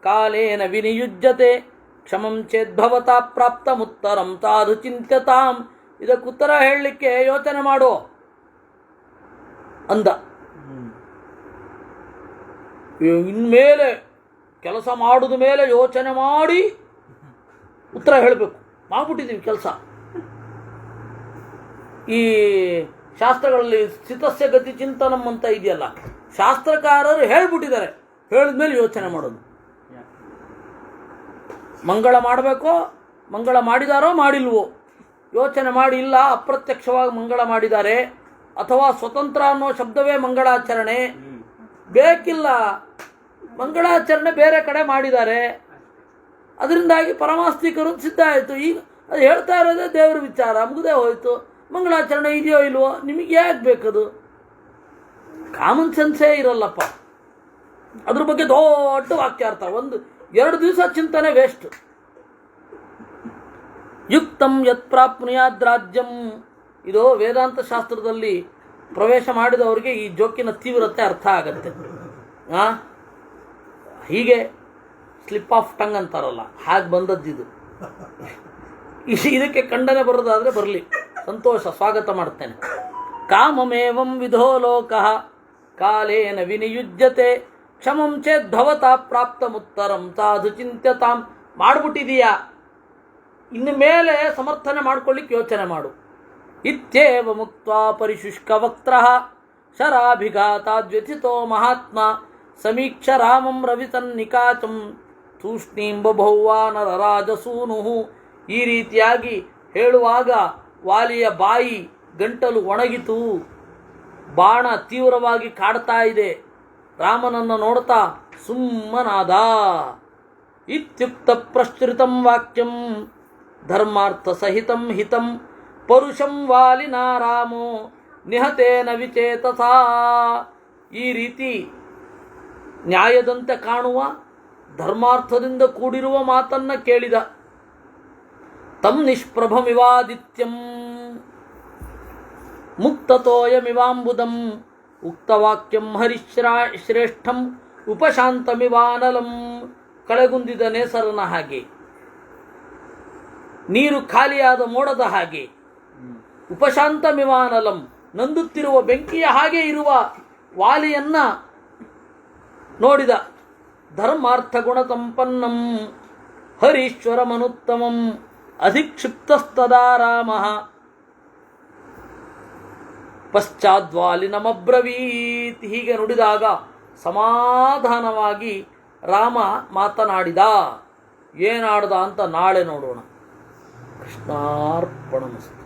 ಕಾಲೇನ ವಿನಿಯುಜ್ಯತೆ ಕ್ಷಮಂ ಚೇದ್ಭವತಾ ಪ್ರಾಪ್ತಮುತ್ತರಂ ತಾದು ಚಿಂತ್ಯತಾಂ. ಇದಕ್ಕುತ್ತರ ಹೇಳಲಿಕ್ಕೆ ಯೋಚನೆ ಮಾಡು ಅಂದ. ಇನ್ಮೇಲೆ ಕೆಲಸ ಮಾಡಿದ ಮೇಲೆ ಯೋಚನೆ ಮಾಡಿ ಉತ್ತರ ಹೇಳಬೇಕು. ಮಾಡ್ಬಿಟ್ಟಿದ್ದೀವಿ ಕೆಲಸ. ಈ ಶಾಸ್ತ್ರಗಳಲ್ಲಿ ಸ್ಥಿತಸ್ಯ ಗತಿ ಚಿಂತನಂ ಅಂತ ಇದೆಯಲ್ಲ, ಶಾಸ್ತ್ರಕಾರರು ಹೇಳ್ಬಿಟ್ಟಿದ್ದಾರೆ. ಹೇಳಿದ್ಮೇಲೆ ಯೋಚನೆ ಮಾಡೋದು. ಮಂಗಳ ಮಾಡಬೇಕೋ, ಮಂಗಳ ಮಾಡಿದಾರೋ ಮಾಡಿಲ್ವೋ ಯೋಚನೆ ಮಾಡಿ. ಇಲ್ಲ ಅಪ್ರತ್ಯಕ್ಷವಾಗಿ ಮಂಗಳ ಮಾಡಿದ್ದಾರೆ ಅಥವಾ ಸ್ವತಂತ್ರ ಅನ್ನೋ ಶಬ್ದವೇ ಮಂಗಳಾಚರಣೆ, ಬೇಕಿಲ್ಲ ಮಂಗಳಾಚರಣೆ ಬೇರೆ ಕಡೆ ಮಾಡಿದ್ದಾರೆ, ಅದರಿಂದಾಗಿ ಪರಮಾಸ್ತಿಕರು ಸಿದ್ಧ ಆಯಿತು. ಈಗ ಅದು ಹೇಳ್ತಾ ಇರೋದೇ ದೇವರ ವಿಚಾರ, ಮುಗಿದೇ ಹೋಯಿತು. ಮಂಗಳಾಚರಣೆ ಇದೆಯೋ ಇಲ್ವೋ ನಿಮಗೆ ಯಾಕೆ ಬೇಕದು? ಕಾಮನ್ ಸೆನ್ಸೇ ಇರಲ್ಲಪ್ಪ. ಅದ್ರ ಬಗ್ಗೆ ದೊಡ್ಡ ವಾಕ್ಯಾರ್ಥ, 1-2 ದಿವಸ ಚಿಂತನೆ ವೇಸ್ಟ್. ಯುಕ್ತಂ ಯತ್ ಪ್ರಾಪ್ನುಯಾದ್ ರಾಜ್ಯಂ. ಇದು ವೇದಾಂತ ಶಾಸ್ತ್ರದಲ್ಲಿ ಪ್ರವೇಶ ಮಾಡಿದವರಿಗೆ ಈ ಜೋಕಿನ ತೀವ್ರತೆ ಅರ್ಥ ಆಗತ್ತೆ. ಹೀಗೆ ಸ್ಲಿಪ್ ಆಫ್ ಟಂಗ್ ಅಂತಾರಲ್ಲ, ಹಾಗೆ ಬಂದದ್ದಿದು. ಇದಕ್ಕೆ ಖಂಡನೆ ಬರೋದಾದರೆ ಬರಲಿ, ಸಂತೋಷ, ಸ್ವಾಗತ ಮಾಡ್ತೇನೆ. ಕಾಮಮೇವಂ ವಿಧೋ ಲೋಕಃ ಕಾಲೇನ ವಿನಿಯುಜ್ಯತೆ ಕ್ಷಮಂ ಚೇದ್ಭವತಾ ಪ್ರಾಪ್ತಮುತ್ತರಂ ಸಾಧು ಚಿಂತ್ಯತಾಂ. ಮಾಡ್ಬಿಟ್ಟಿದೀಯಾ, ಇನ್ನು ಮೇಲೆ ಸಮರ್ಥನೆ ಮಾಡ್ಕೊಳ್ಳಿಕ್ಕೆ ಯೋಚನೆ ಮಾಡು. ಇತ್ಯೇವ ಮುಕ್ತ್ವಾ ಪರಿಶುಷ್ಕ ವಕ್ತ್ರಃ ಶರಾಭಿಘಾತಾದ್ವ್ಯಥಿತೋ ಮಹಾತ್ಮ ಸಮೀಕ್ಷ ರಾಮಂ ರವಿತನ್ನಿಕಾಚಂ ತೂಷ್ಣೀಂ ಬಭೌವಾ ನರರಾಜಸೂನುಃ. ಈ ರೀತಿಯಾಗಿ ಹೇಳುವಾಗ ವಾಲಿಯ ಬಾಯಿ ಗಂಟಲು ಒಣಗಿತು, ಬಾಣ ತೀವ್ರವಾಗಿ ಕಾಡ್ತಾ ಇದೆ. ರಾಮನನ್ನು ನೋಡ್ತಾ ಸುಮ್ಮನಾದ. ಇತ್ಯುಕ್ತ ಪ್ರಶ್ರಿತಂ ವಾಕ್ಯಂ ಧರ್ಮಾರ್ಥ ಸಹಿತಂ ಹಿತಂ ಪರುಷಂ ವಾಲಿನಾ ರಾಮೋ ನಿಹತೇನ ವಿಚೇತಸಾ. ಈ ರೀತಿ ನ್ಯಾಯದಂತೆ ಕಾಣುವ ಧರ್ಮಾರ್ಥದಿಂದ ಕೂಡಿರುವ ಮಾತನ್ನ ಕೇಳಿದ. ತಂ ನಿಷ್ಪ್ರಭಮಿವಾದಿತ್ಯಂ ಮುಕ್ತತೋಯಮಿವಾಂಬುದಂ ಉಕ್ತವಾಕ್ಯಂ ಹರಿಶ್ರೇಷ್ಠಂ ಉಪಶಾಂತಮಿವಾನಲಂ. ಕಳೆಗುಂದಿದ ನೇಸರನ ಹಾಗೆ, ನೀರು ಖಾಲಿಯಾದ ಮೋಡದ ಹಾಗೆ, ಉಪಶಾಂತಮಿವಾನಲಂ ನಂದುತ್ತಿರುವ ಬೆಂಕಿಯ ಹಾಗೆ ಇರುವ ವಾಲಿಯನ್ನ ನೋಡಿದ. ಧರ್ಮಾರ್ಥ ಗುಣ ಸಂಪನ್ನಂ ಹರೀಶ್ವರಮನುತ್ತಮಂ ಅಧಿಕ್ಷಿಪ್ತಸ್ತದಾ ರಾಮಃ ಪಶ್ಚಾದ್ವಾಲಿನಮಬ್ರವೀತ್. ಹೀಗೆ ನುಡಿದಾಗ ಸಮಾಧಾನವಾಗಿ ರಾಮ ಮಾತನಾಡಿದ. ಏನಾಡ್ದ ಅಂತ ನಾಳೆ ನೋಡೋಣ. ಕೃಷ್ಣಾರ್ಪಣಮಸ್ತು.